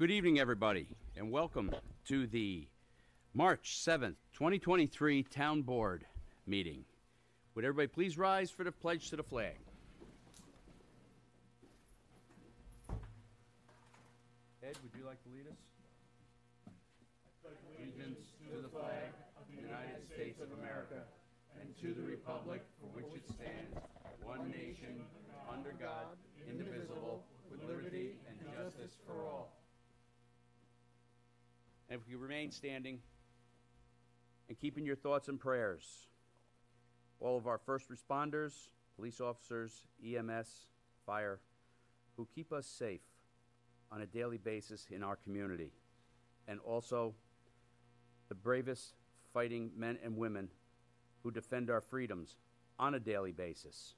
Good evening, everybody, and welcome to the March 7th, 2023 Town Board meeting. Would everybody please rise for the pledge to the flag? Ed, would you like to lead us? Allegiance to the flag of the United States of America and to the republic for which it stands, one nation, under God, indivisible, with liberty and justice for all. And if you remain standing and keeping your thoughts and prayers, all of our first responders, police officers, EMS, fire, who keep us safe on a daily basis in our community, and also the bravest fighting men and women who defend our freedoms on a daily basis.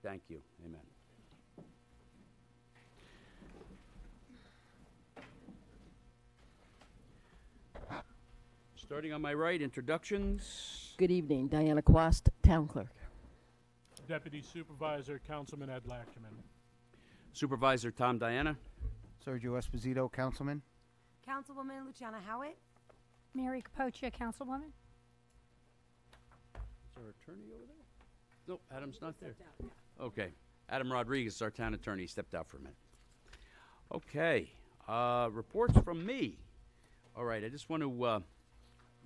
Thank you. Amen. Starting on my right, introductions. Good evening, Diana Quast, Town Clerk. Deputy Supervisor, Councilman Ed Lachman. Supervisor Tom Diana. Sergio Esposito, Councilman. Councilwoman Luciana Howitt. Mary Capocia, Councilwoman. Is our attorney over there? No, Adam's not there. Okay. Adam Rodriguez is our town attorney. He stepped out for a minute. Okay. Reports from me. All right. I just want to, we're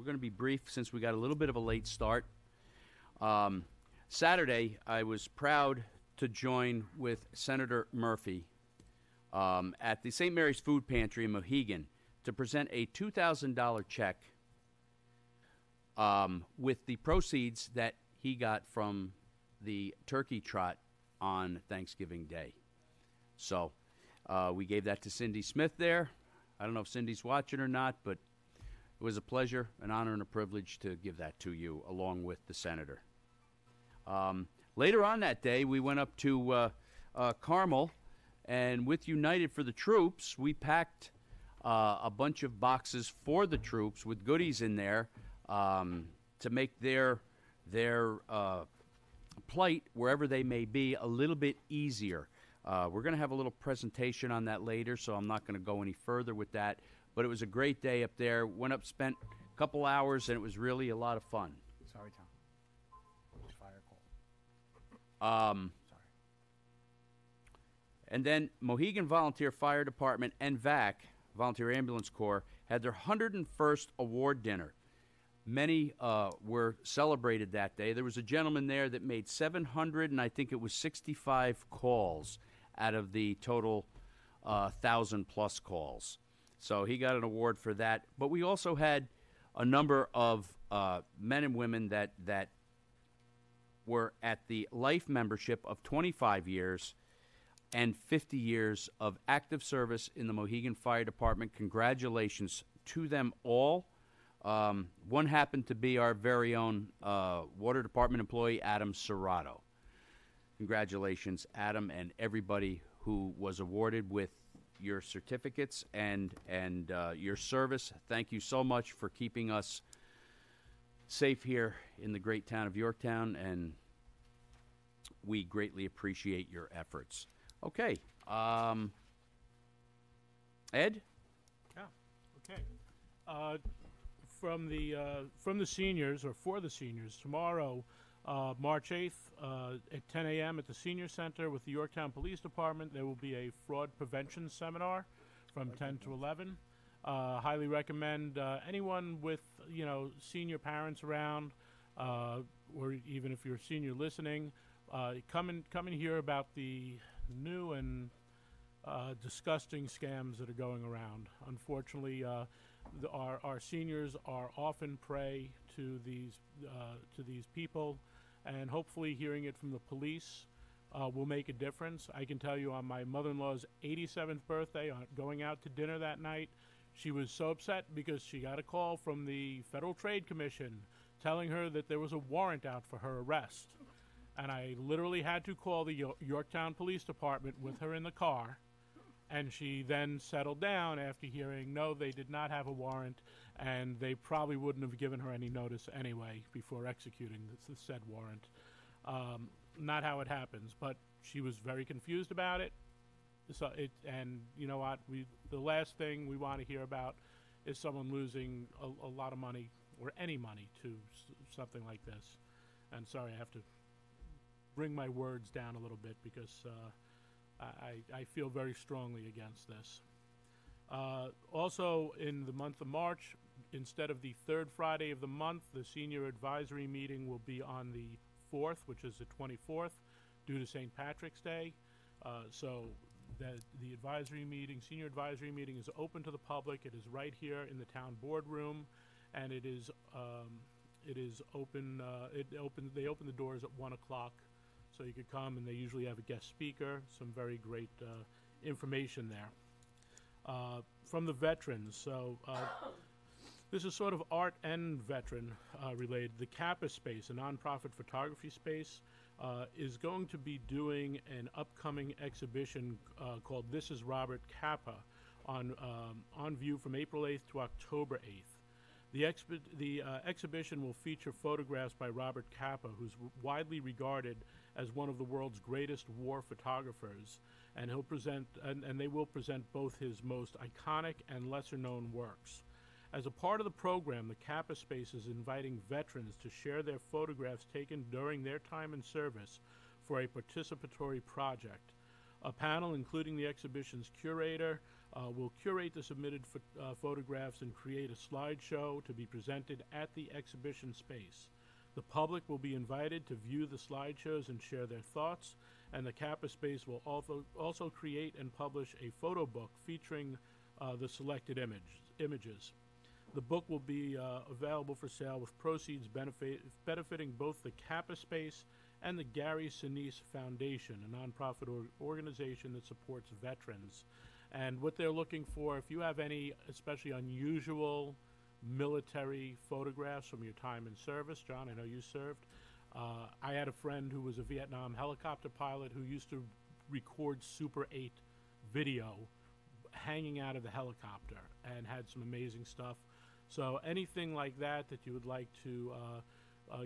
going to be brief since we got a little bit of a late start. Saturday, I was proud to join with Senator Murphy at the St. Mary's Food Pantry in Mohegan to present a $2,000 check with the proceeds that he got from the turkey trot on Thanksgiving Day. So we gave that to Cindy Smith there. I don't know if Cindy's watching or not, but it was a pleasure, an honor, and a privilege to give that to you along with the senator. Later on that day, we went up to Carmel, and with United for the Troops, we packed a bunch of boxes for the troops with goodies in there to make their plight, wherever they may be, a little bit easier. We're going to have a little presentation on that later, so I'm not going to go any further with that. But it was a great day up there. Went up, spent a couple hours, and it was really a lot of fun. Sorry, Tom. Fire call. Sorry. And then Mohegan Volunteer Fire Department and VAC, Volunteer Ambulance Corps, had their 101st award dinner. Many were celebrated that day. There was a gentleman there that made 700, and I think it was 65 calls out of the total 1,000-plus calls. So he got an award for that. But we also had a number of men and women that were at the life membership of 25 years and 50 years of active service in the Mohegan Fire Department. Congratulations to them all. One happened to be our very own Water Department employee, Adam Serrato. Congratulations, Adam, and everybody who was awarded with your certificates and your service. Thank you so much for keeping us safe here in the great town of Yorktown, and we greatly appreciate your efforts. Okay. Ed? Yeah, okay. From the seniors, or for the seniors, tomorrow, March 8th, at 10 a.m. at the Senior Center with the Yorktown Police Department, there will be a fraud prevention seminar from 10 to 11. Highly recommend anyone with, senior parents around, or even if you're a senior listening, come and hear about the new and disgusting scams that are going around. Unfortunately, our seniors are often prey to these people, and hopefully hearing it from the police will make a difference. I can tell you, on my mother-in-law's 87th birthday, going out to dinner that night, she was so upset because she got a call from the Federal Trade Commission telling her that there was a warrant out for her arrest. And I literally had to call the Yorktown Police Department with her in the car. And she then settled down after hearing, no, they did not have a warrant, and they probably wouldn't have given her any notice anyway before executing the said warrant. Not how it happens, but she was very confused about it. So and you know what? The last thing we want to hear about is someone losing a lot of money or any money to something like this. And sorry, I have to bring my words down a little bit because I feel very strongly against this. Also, in the month of March, instead of the third Friday of the month, the senior advisory meeting will be on the 4th, which is the 24th, due to St. Patrick's Day. So the advisory meeting, senior advisory meeting, is open to the public. It is right here in the town boardroom, and it is open. They open the doors at 1 o'clock, so you could come, and they usually have a guest speaker. Some very great information there. From the veterans, so this is sort of art and veteran related. The Kappa Space, a nonprofit photography space, is going to be doing an upcoming exhibition called This is Robert Kappa on view from April 8th to October 8th. The exhibition will feature photographs by Robert Kappa, who's widely regarded as one of the world's greatest war photographers, and he'll present and they will present both his most iconic and lesser-known works. As a part of the program, the Kappa Space is inviting veterans to share their photographs taken during their time in service for a participatory project. A panel, including the exhibition's curator, will curate the submitted photographs and create a slideshow to be presented at the exhibition space. The public will be invited to view the slideshows and share their thoughts, and the Kappa Space will also create and publish a photo book featuring the selected images. The book will be available for sale with proceeds benefiting both the Kappa Space and the Gary Sinise Foundation, a nonprofit organization that supports veterans. And what they're looking for, if you have any especially unusual military photographs from your time in service, John, I know you served. I had a friend who was a Vietnam helicopter pilot who used to record Super 8 video hanging out of the helicopter and had some amazing stuff. So anything like that you would like to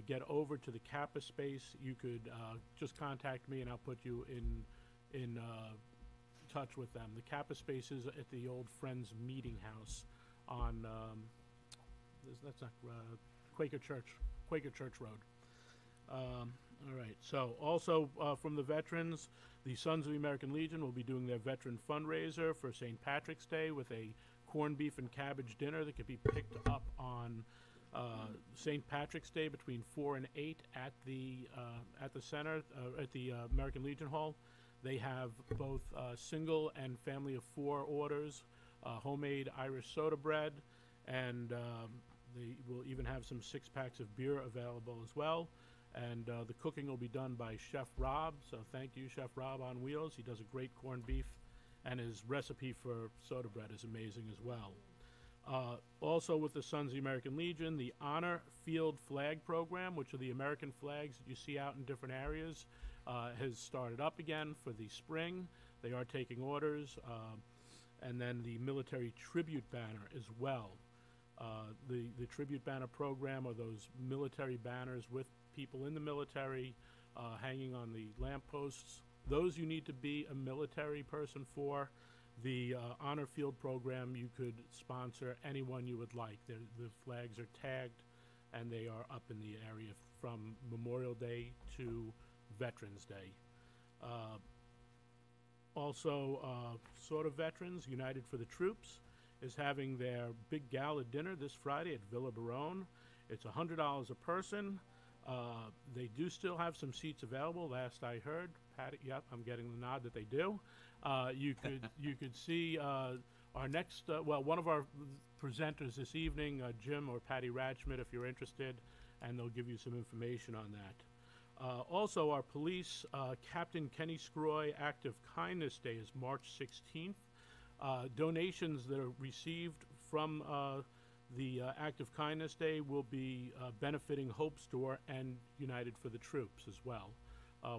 get over to the Kappa Space, you could just contact me and I'll put you in touch with them. The Kappa Space is at the old Friends Meeting House on that's not Quaker Church Road. All right. So also from the veterans, the Sons of the American Legion will be doing their veteran fundraiser for St. Patrick's Day with a corned beef and cabbage dinner that could be picked up on St. Patrick's Day between 4 and 8 at the center at the American Legion Hall. They have both single and family of 4 orders, homemade Irish soda bread, and they will even have some 6-packs of beer available as well. And the cooking will be done by Chef Rob. So thank you, Chef Rob on Wheels. He does a great corned beef, and his recipe for soda bread is amazing as well. Also with the Sons of the American Legion, the Honor Field Flag Program, which are the American flags that you see out in different areas, has started up again for the spring. They are taking orders. And then the Military Tribute Banner as well. The Tribute Banner program are those military banners with people in the military hanging on the lampposts. Those you need to be a military person for. The Honor Field program, you could sponsor anyone you would like. The flags are tagged, and they are up in the area from Memorial Day to Veterans Day. Also, sort of veterans, United for the Troops is having their big gala dinner this Friday at Villa Barone. It's $100 a person. They do still have some seats available, last I heard. Patty, yep, I'm getting the nod that they do. You could see our next, one of our presenters this evening, Jim or Patty Radschmidt, if you're interested, and they'll give you some information on that. Also, our police, Captain Kenny Scroy Act of Kindness Day is March 16th. Donations that are received from the Act of Kindness Day will be benefiting Hope Store and United for the Troops as well,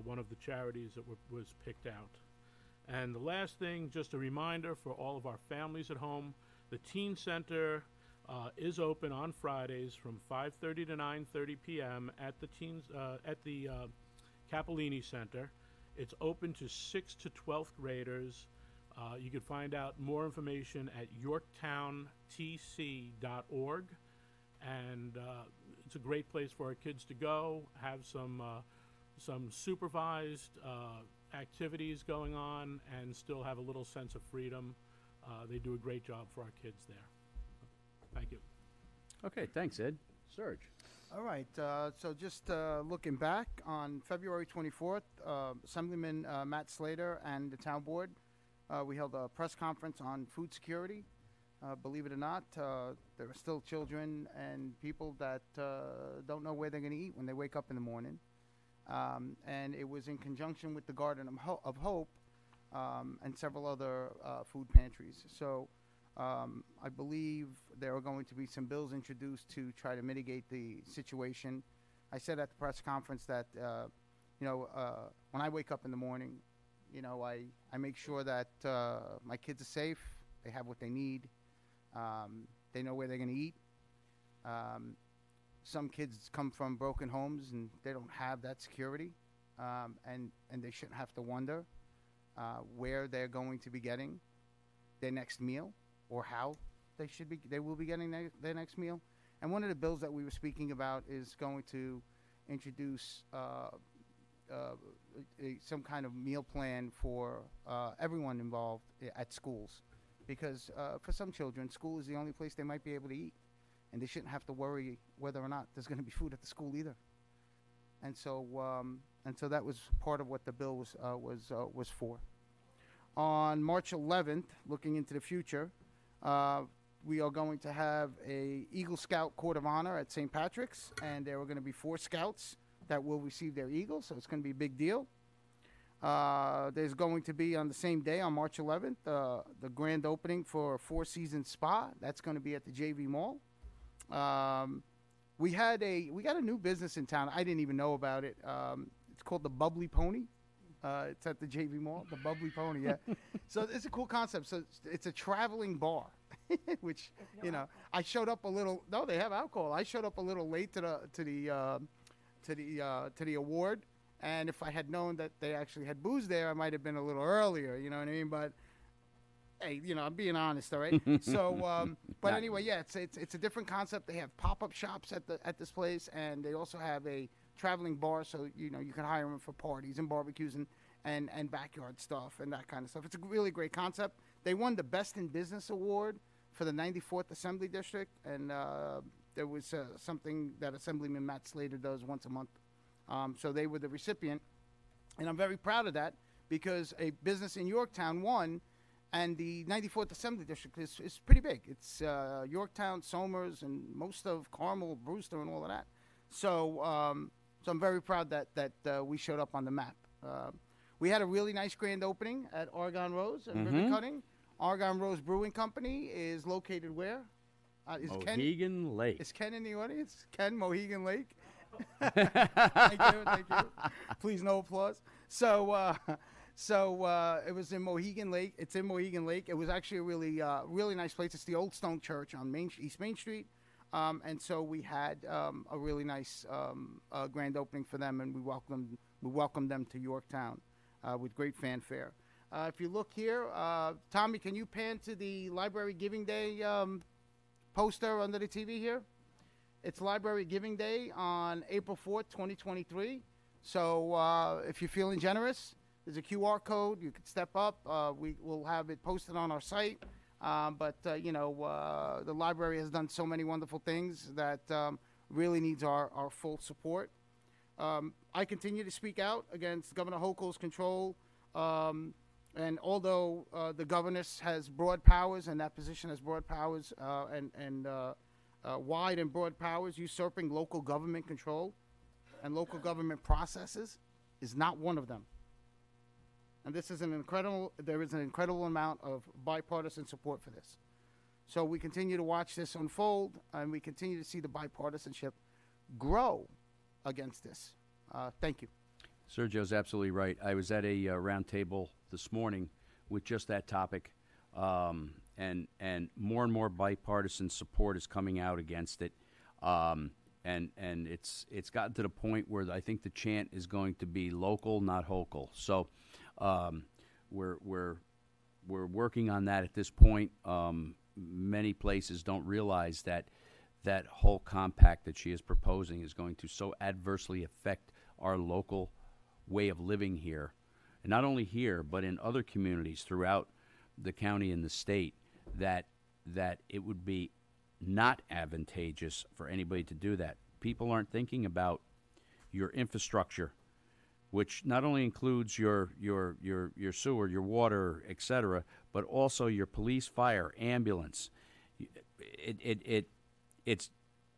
one of the charities that was picked out. And the last thing, just a reminder for all of our families at home, the Teen Center is open on Fridays from 5:30 to 9:30 p.m. at the Cappellini Center. It's open to 6th to 12th graders. You can find out more information at yorktowntc.org. And it's a great place for our kids to go, have some supervised activities going on, and still have a little sense of freedom. They do a great job for our kids there. Thank you. Okay, thanks, Ed. Serge. All right, so just looking back, on February 24th, Assemblyman Matt Slater and the town board, we held a press conference on food security. Believe it or not, there are still children and people that don't know where they're going to eat when they wake up in the morning. And it was in conjunction with the Garden of Hope and several other food pantries. So I believe there are going to be some bills introduced to try to mitigate the situation. I said at the press conference that, when I wake up in the morning, I make sure that my kids are safe, they have what they need, they know where they're going to eat. Some kids come from broken homes and they don't have that security, and they shouldn't have to wonder where they're going to be getting their next meal or how they will be getting their next meal. And one of the bills that we were speaking about is going to introduce some kind of meal plan for everyone involved at schools, because for some children, school is the only place they might be able to eat, and they shouldn't have to worry whether or not there's going to be food at the school either. And so that was part of what the bill was for. On March 11th, looking into the future, we are going to have a Eagle Scout Court of Honor at St. Patrick's, and there are going to be 4 scouts that will receive their Eagle, so it's going to be a big deal. There's going to be, on the same day, on March 11th, the grand opening for Four Seasons Spa. That's going to be at the JV Mall. We got a new business in town. I didn't even know about it. It's called the Bubbly Pony. It's at the JV Mall, the Bubbly Pony, yeah. So it's a cool concept. So it's a traveling bar, which, I showed up a little, no, they have alcohol. I showed up a little late to the award. And if I had known that they actually had booze there, I might have been a little earlier, you know what I mean? But hey, I'm being honest, all right? So, but anyway, yeah, it's a different concept. They have pop-up shops at this place, and they also have a traveling bar, so you can hire them for parties and barbecues and backyard stuff and that kind of stuff. It's a really great concept. They won the Best in Business award for the 94th Assembly District, and there was something that Assemblyman Matt Slater does once a month. So they were the recipient, and I'm very proud of that, because a business in Yorktown won, and the 94th Assembly District is pretty big. It's Yorktown, Somers, and most of Carmel, Brewster, and all of that. So I'm very proud that we showed up on the map. We had a really nice grand opening at Argonne Rose and Ribbon Cutting. Argonne Rose Brewing Company is located where? Mohegan Lake. Is Ken in the audience? Ken, Mohegan Lake. Thank you. Please, no applause. So it was in Mohegan Lake. It's in Mohegan Lake. It was actually a really nice place. It's the Old Stone Church on East Main Street. And so we had a really nice grand opening for them, and we welcomed them to Yorktown with great fanfare. If you look here, Tommy, can you pan to the Library Giving Day poster under the TV here? It's Library Giving Day on April 4th, 2023. So if you're feeling generous, there's a QR code. You can step up. We will have it posted on our site. But the library has done so many wonderful things that really needs our full support. I continue to speak out against Governor Hochul's control. And although the governess has broad powers, and that position has broad powers and wide and broad powers, usurping local government control and local government processes is not one of them. And there is an incredible amount of bipartisan support for this. So we continue to watch this unfold, and we continue to see the bipartisanship grow against this. Thank you. Sergio's absolutely right. I was at a round table this morning with just that topic, and more and more bipartisan support is coming out against it. and it's gotten to the point where I think the chant is going to be local, not hocal. So we're working on that at this point. Many places don't realize that that whole compact that she is proposing is going to so adversely affect our local way of living here, and not only here but in other communities throughout the county and the state, that it would be not advantageous for anybody to do that. People aren't thinking about your infrastructure, which not only includes your sewer, your water, etc., but also your police, fire, ambulance. It's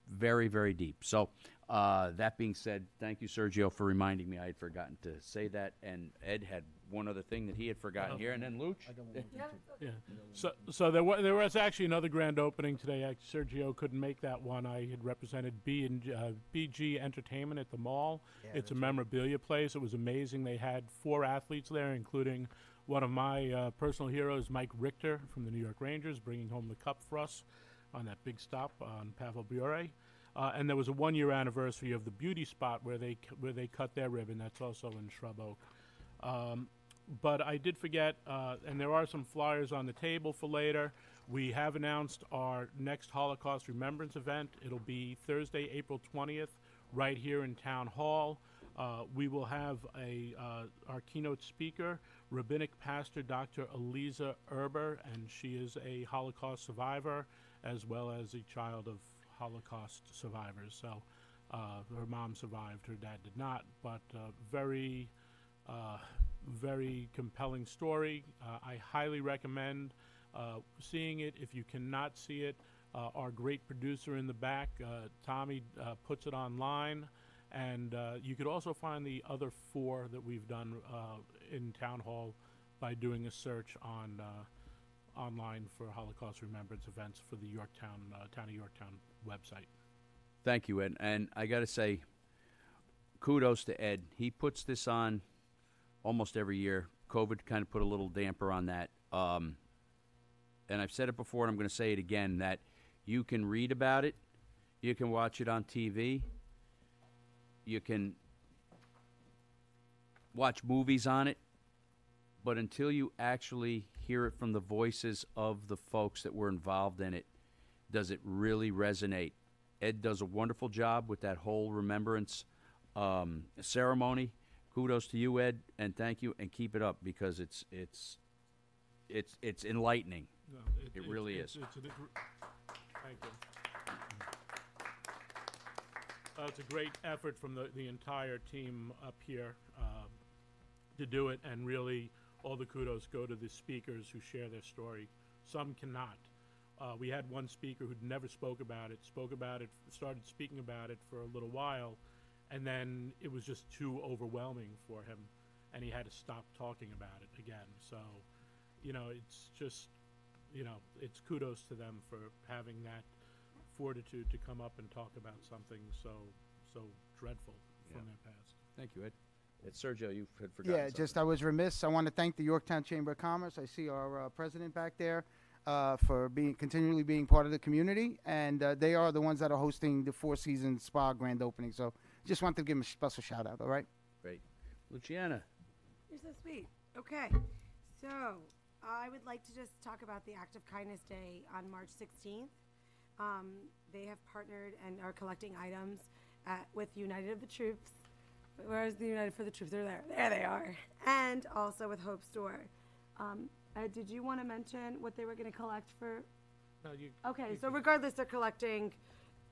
very, very deep. So that being said, thank you, Sergio, for reminding me. I had forgotten to say that, and Ed had one other thing that he had forgotten here, and then Luch. Yeah. So there was actually another grand opening today. Sergio couldn't make that one. I had represented BG Entertainment at the mall. It's a memorabilia place. It was amazing. They had 4 athletes there, including one of my personal heroes, Mike Richter from the New York Rangers, bringing home the cup for us on that big stop on Pavel Bure. And there was a 1-year anniversary of the beauty spot where they cut their ribbon. That's also in Shrub Oak. But I did forget, and there are some flyers on the table for later. We have announced our next Holocaust Remembrance event. It'll be Thursday, April 20th, right here in Town Hall. We will have our keynote speaker, Rabbinic Pastor Dr. Eliza Erber, and she is a Holocaust survivor as well as a child of Holocaust survivors. So her mom survived, her dad did not, but very compelling story. I highly recommend seeing it. If you cannot see it, our great producer in the back, Tommy, puts it online. And you could also find the other 4 that we've done in Town Hall by doing a search on online for Holocaust Remembrance events for the Town of Yorktown website. Thank you, Ed. And I got to say, kudos to Ed. He puts this on almost every year. COVID kind of put a little damper on that. And I've said it before, and I'm going to say it again, that you can read about it, you can watch it on TV, you can watch movies on it, but until you actually hear it from the voices of the folks that were involved in it, does it really resonate. Ed does a wonderful job with that whole remembrance ceremony. Kudos to you, Ed, and thank you, and keep it up, because it's enlightening. No, It really is. Thank you. It's a great effort from the entire team up here to do it, and really all the kudos go to the speakers who share their story. Some cannot. We had one speaker who'd never spoke about it, started speaking about it for a little while, and then it was just too overwhelming for him, and he had to stop talking about it again. So, it's just, it's kudos to them for having that fortitude to come up and talk about something so dreadful from their past. Thank you, Ed. Sergio, you had forgotten Yeah, something. just I was remiss. I want to thank the Yorktown Chamber of Commerce. I see our president back there for continually being part of the community, and they are the ones that are hosting the Four Seasons Spa grand opening. So just wanted to give them a special shout out. All right. Great. Luciana. You're so sweet. Okay, so I would like to just talk about the Act of Kindness Day on March 16th. They have partnered and are collecting items with United of the Troops. Where's the United for the Troops? They're there. There they are. And also with Hope Store. Did you want to mention what they were going to collect for? No, Okay, so regardless, they're collecting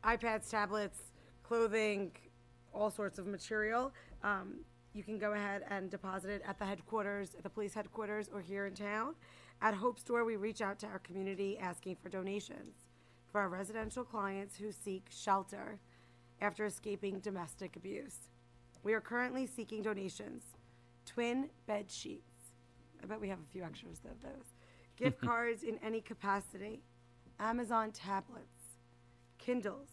iPads, tablets, clothing, all sorts of material. You can go ahead and deposit it at the headquarters, at the police headquarters, or here in town. At Hope Store, we reach out to our community asking for donations for our residential clients who seek shelter after escaping domestic abuse. We are currently seeking donations. Twin bed sheets. I bet we have a few extras of those. Gift cards in any capacity. Amazon tablets. Kindles.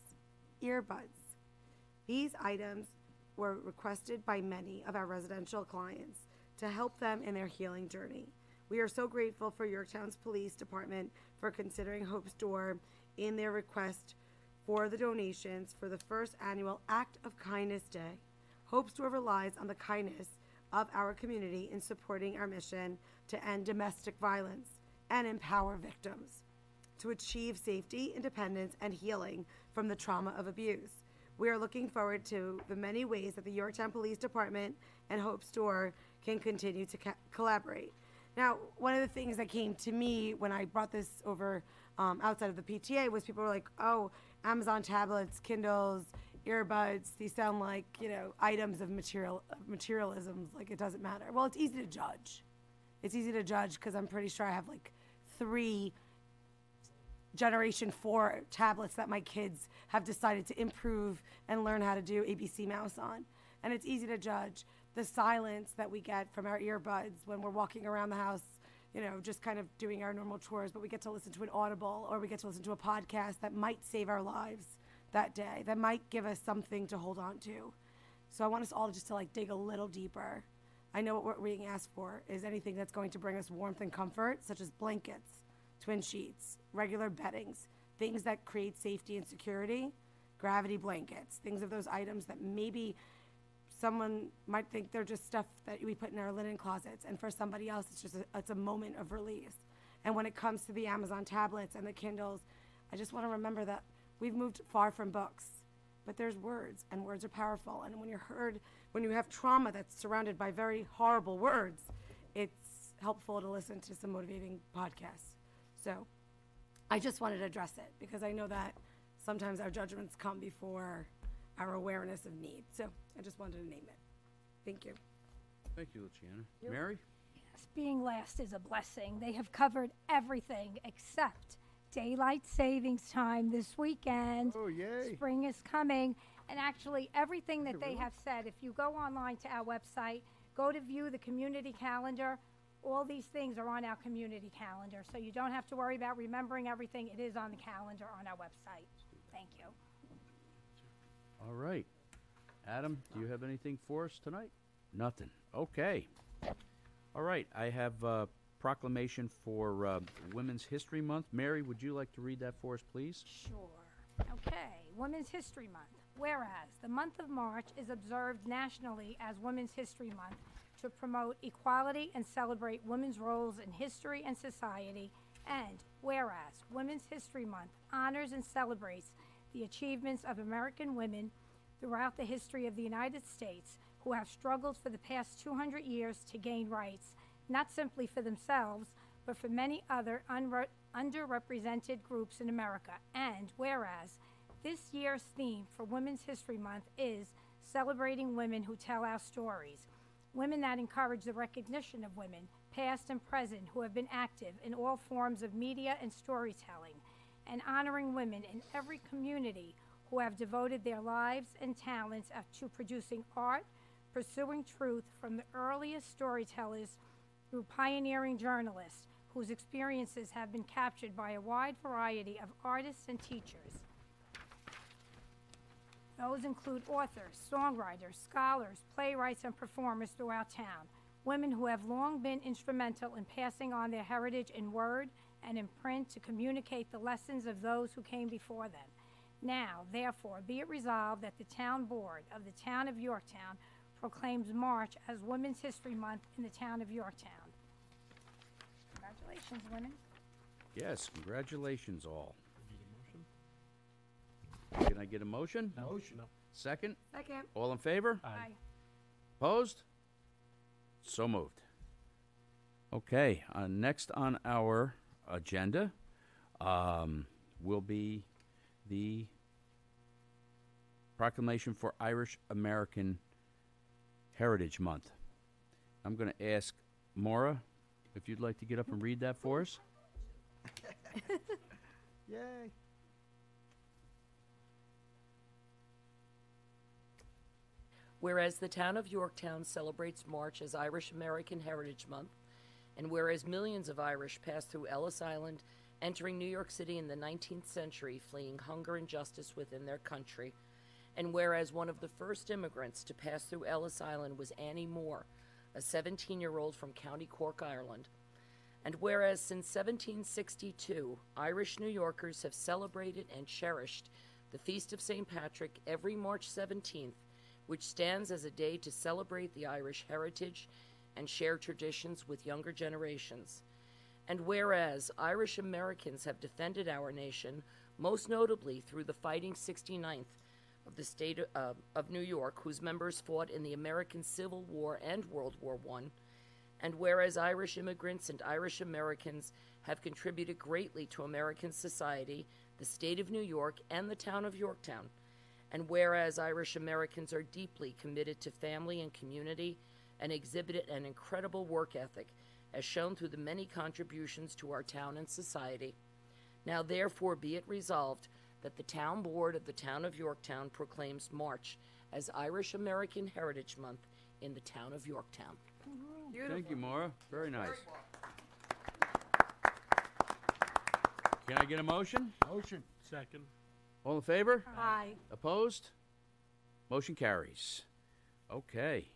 Earbuds. These items were requested by many of our residential clients to help them in their healing journey. We are so grateful for Yorktown's Police Department for considering Hope Store in their request for the donations for the first annual Act of Kindness Day. Hope Store relies on the kindness of our community in supporting our mission to end domestic violence and empower victims to achieve safety, independence, and healing from the trauma of abuse. We are looking forward to the many ways that the Yorktown Police Department and Hope Store can continue to collaborate. Now, one of the things that came to me when I brought this over outside of the PTA was people were like, oh, Amazon tablets, Kindles, earbuds, these sound like, items of materialism, like it doesn't matter. Well, it's easy to judge. It's easy to judge because I'm pretty sure I have like 3 Generation 4 tablets that my kids have decided to improve and learn how to do ABC Mouse on. And it's easy to judge the silence that we get from our earbuds when we're walking around the house, just kind of doing our normal chores, but we get to listen to an Audible or we get to listen to a podcast that might save our lives that day, that might give us something to hold on to. So I want us all just to dig a little deeper. I know what we're being asked for is anything that's going to bring us warmth and comfort, such as blankets, twin sheets, regular beddings, things that create safety and security, gravity blankets, things of those items that maybe someone might think they're just stuff that we put in our linen closets, and for somebody else it's a moment of release. And when it comes to the Amazon tablets and the Kindles, I just want to remember that we've moved far from books, but there's words, and words are powerful. And when you have trauma that's surrounded by very horrible words, it's helpful to listen to some motivating podcasts. So I just wanted to address it because I know that sometimes our judgments come before our awareness of need. So I just wanted to name it. Thank you. Thank you, Luciana. Mary? Yes, being last is a blessing. They have covered everything except daylight savings time this weekend. Oh, yay. Spring is coming. And actually, everything that they have said, if you go online to our website, go to view the community calendar, all these things are on our community calendar. So you don't have to worry about remembering everything. It is on the calendar on our website. Thank you. All right. Adam, do you have anything for us tonight? Nothing. Okay. All right. I have a proclamation for Women's History Month. Mary, would you like to read that for us, please? Sure. Okay. Women's History Month. Whereas the month of March is observed nationally as Women's History Month to promote equality and celebrate women's roles in history and society, and whereas Women's History Month honors and celebrates the achievements of American women throughout the history of the United States who have struggled for the past 200 years to gain rights, not simply for themselves, but for many other underrepresented groups in America. And whereas this year's theme for Women's History Month is celebrating women who tell our stories, women that encourage the recognition of women, past and present, who have been active in all forms of media and storytelling, and honoring women in every community who have devoted their lives and talents to producing art, pursuing truth from the earliest storytellers through pioneering journalists whose experiences have been captured by a wide variety of artists and teachers. Those include authors, songwriters, scholars, playwrights, and performers throughout town, women who have long been instrumental in passing on their heritage in word and in print to communicate the lessons of those who came before them. Now, therefore, be it resolved that the Town Board of the Town of Yorktown proclaims March as Women's History Month in the Town of Yorktown. Congratulations, women. Yes, congratulations all. Can I get a motion? Motion. No. Second? Second. All in favor? Aye. Opposed? So moved. Okay, next on our agenda will be the proclamation for Irish American Heritage Month. I'm going to ask Maura if you'd like to get up and read that for us. Yay. Whereas the town of Yorktown celebrates March as Irish American Heritage Month, and whereas millions of Irish passed through Ellis Island, entering New York City in the 19th century, fleeing hunger and justice within their country, and whereas one of the first immigrants to pass through Ellis Island was Annie Moore, a 17-year-old from County Cork, Ireland, and whereas since 1762, Irish New Yorkers have celebrated and cherished the Feast of St. Patrick, every March 17th, which stands as a day to celebrate the Irish heritage and share traditions with younger generations. And whereas Irish Americans have defended our nation, most notably through the Fighting 69th of the state of New York, whose members fought in the American Civil War and World War I, and whereas Irish immigrants and Irish Americans have contributed greatly to American society, the state of New York, and the town of Yorktown, and whereas Irish Americans are deeply committed to family and community and exhibit an incredible work ethic, as shown through the many contributions to our town and society, now therefore be it resolved that the Town Board of the Town of Yorktown proclaims March as Irish American Heritage Month in the town of Yorktown. Thank you, Maura. Very nice. Can I get a motion? Motion. Second. All in favor? Aye. Opposed? Motion carries. Okay.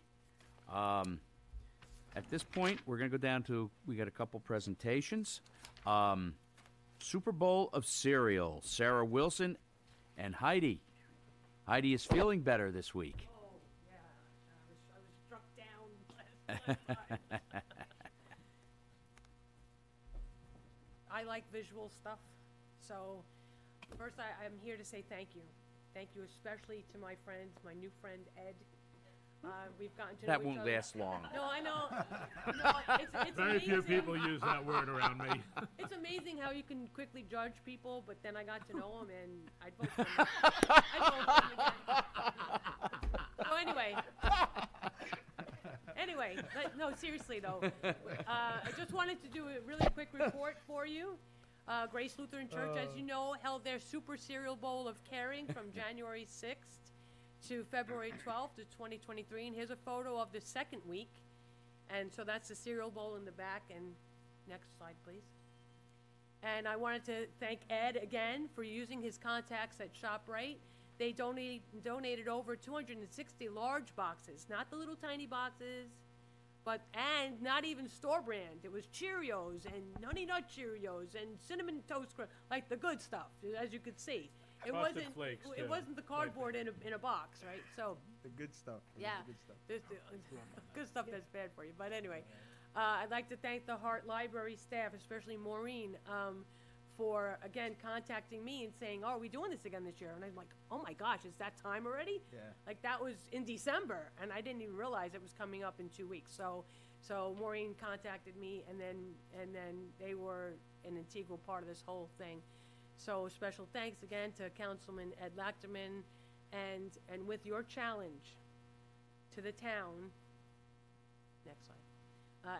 At this point, we're going to go down to, we got a couple presentations. Super Bowl of Cereal, Sarah Wilson and Heidi. Heidi is feeling better this week. Oh, yeah. I was struck down last night. I like visual stuff, so first I'm here to say thank you. Thank you especially to my friend, my new friend Ed. We've gotten to know That each won't other. last long. No, I know. No, it's Very few amazing. people use that word around me. It's amazing how you can quickly judge people, but then I got to know him and I'd vote for him. I'd vote for him again. So anyway, no, seriously though, I just wanted to do a really quick report for you. Grace Lutheran Church, as you know, held their Super Cereal Bowl of Caring from January 6th to February 12th of 2023. And here's a photo of the second week. And so that's the cereal bowl in the back. And next slide, please. And I wanted to thank Ed again for using his contacts at ShopRite. They donated over 260 large boxes, not the little tiny boxes, and not even store brand. It was Cheerios and Honey Nut Cheerios and Cinnamon Toast Crunch, like the good stuff, as you could see. It Frosted wasn't. Flakes, It too. wasn't the cardboard in a box, right? So The good stuff. yeah, The good stuff. good stuff that's bad for you. But anyway, I'd like to thank the Hart Library staff, especially Maureen, for again contacting me and saying, "Oh, are we doing this again this year?" And I'm like, "Oh my gosh, is that time already?" Yeah. Like that was in December, and I didn't even realize it was coming up in 2 weeks. So Maureen contacted me, and then they were an integral part of this whole thing. So special thanks again to Councilman Ed Lachterman, and with your challenge to the town. Next slide.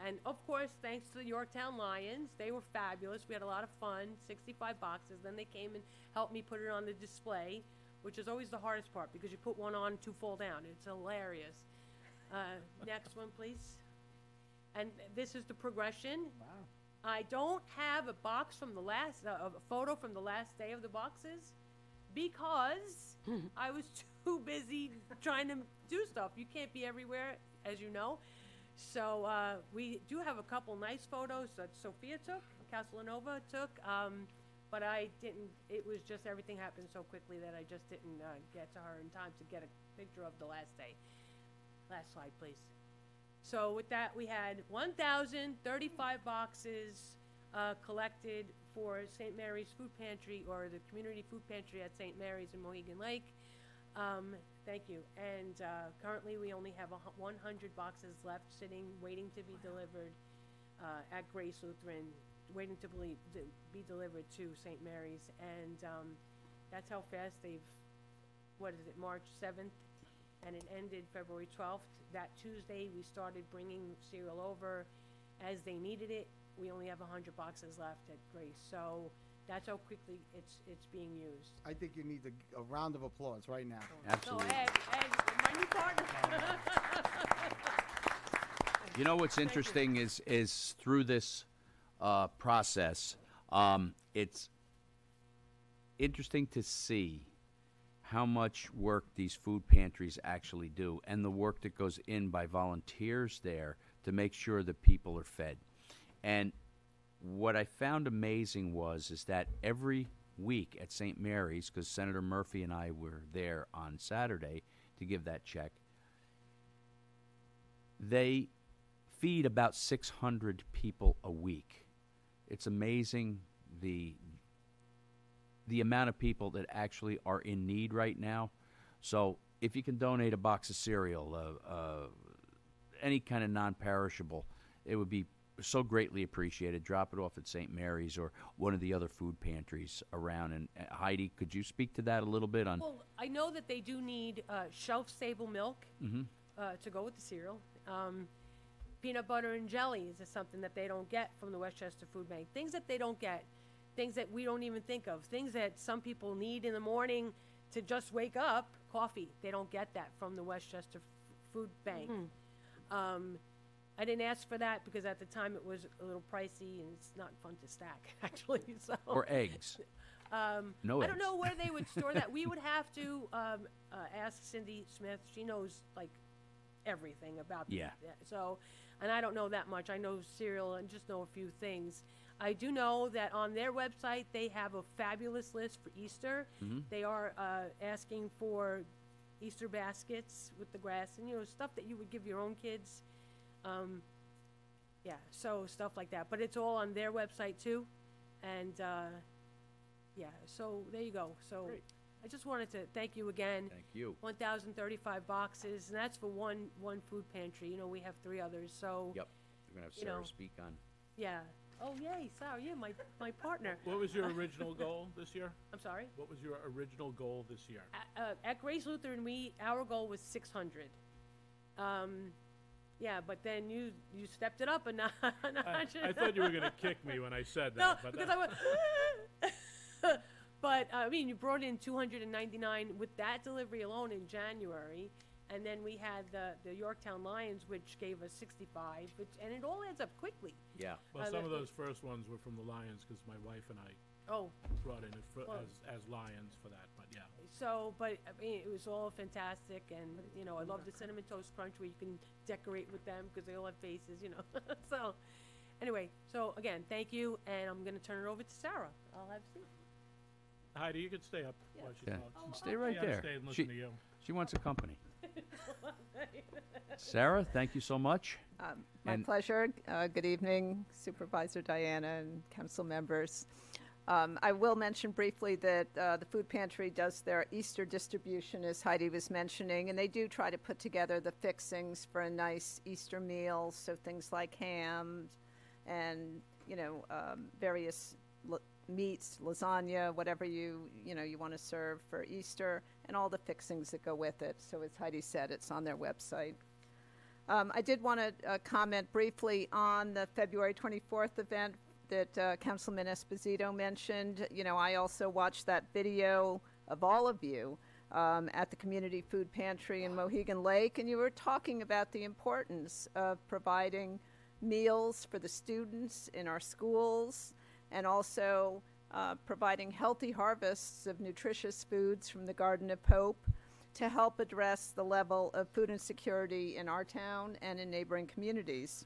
And of course, thanks to the Yorktown Lions. They were fabulous. We had a lot of fun, 65 boxes. Then they came and helped me put it on the display, which is always the hardest part because you put one on, two fall down. It's hilarious. Next one, please. And this is the progression. Wow. I don't have a box from the last, a photo from the last day of the boxes because I was too busy trying to do stuff. You can't be everywhere, as you know. So we do have a couple nice photos that Sophia took, Castellanova took, but I didn't, it was just everything happened so quickly that I just didn't get to her in time to get a picture of the last day. Last slide, please. So with that, we had 1,035 boxes collected for St. Mary's Food Pantry, or the Community Food Pantry at St. Mary's in Mohegan Lake. Thank you. And currently we only have 100 boxes left sitting, waiting to be delivered at Grace Lutheran, waiting to be delivered to St. Mary's. And that's how fast they've, March 7th? And it ended February 12th. That Tuesday, we started bringing cereal over as they needed it. We only have 100 boxes left at Grace. So that's how quickly it's being used. I think you need a round of applause right now. Absolutely. So Ed, my new partner. You know what's interesting is through this process, it's interesting to see how much work these food pantries actually do and the work that goes in by volunteers there to make sure that people are fed. And what I found amazing is that every week at St. Mary's, because Senator Murphy and I were there on Saturday to give that check. They feed about 600 people a week. It's amazing the amount of people that actually are in need right now. So if you can donate a box of cereal, any kind of non-perishable, it would be so greatly appreciated. Drop it off at St. Mary's or one of the other food pantries around. And Heidi, could you speak to that a little bit on? Well, I know that they do need shelf-stable milk to go with the cereal. Peanut butter and jelly is something that they don't get from the Westchester Food Bank. Things that they don't get, things that we don't even think of, things that some people need in the morning to just wake up. Coffee, they don't get that from the Westchester Food Bank. I didn't ask for that because at the time it was a little pricey and it's not fun to stack, actually. So Or eggs. No I eggs. don't know where they would store that. We would have to ask Cindy Smith. She knows like everything about Yeah. that. So, and I don't know that much. I know cereal and just know a few things. I do know that on their website they have a fabulous list for Easter. They are asking for Easter baskets with the grass and stuff that you would give your own kids. Yeah, so stuff like that. But it's all on their website too, and yeah. So there you go. So Great. I just wanted to thank you again. Thank you. 1,035 boxes, and that's for one food pantry. We have 3 others. So Yep. We're going to have You Sarah know. speak on. yeah. Oh yay, Sarah, yeah, my partner. What was your original goal this year? I'm sorry. What was your original goal this year? At Grace Lutheran, our goal was 600. Yeah, but then you stepped it up a notch. I thought you were going to kick me when I said No, that. But because I went. But I mean, you brought in 299 with that delivery alone in January, and then we had the Yorktown Lions, which gave us 65, and it all adds up quickly. Yeah. well, some of those first ones were from the Lions because my wife and I Oh, brought in Well- as Lions for that. But yeah. so but I mean, it was all fantastic, and I love the cinnamon toast crunch where you can decorate with them because they all have faces, So, anyway, so again, thank you, and I'm gonna turn it over to Sarah. I'll have a seat. Heidi, you can stay up while she Yeah. talks. Stay right You gotta there. Stay and She, listen to you. she wants a company. Sarah, thank you so much. My And- pleasure. Good evening, Supervisor Diana and council members. I will mention briefly that the food pantry does their Easter distribution, as Heidi was mentioning, and they do try to put together the fixings for a nice Easter meal, so things like ham and, various meats, lasagna, whatever you want to serve for Easter, and all the fixings that go with it. So as Heidi said, it's on their website. I did want to comment briefly on the February 24th event that Councilman Esposito mentioned. I also watched that video of all of you at the Community Food Pantry in Mohegan Lake, and you were talking about the importance of providing meals for the students in our schools, and also providing healthy harvests of nutritious foods from the Garden of Hope to help address the level of food insecurity in our town and in neighboring communities.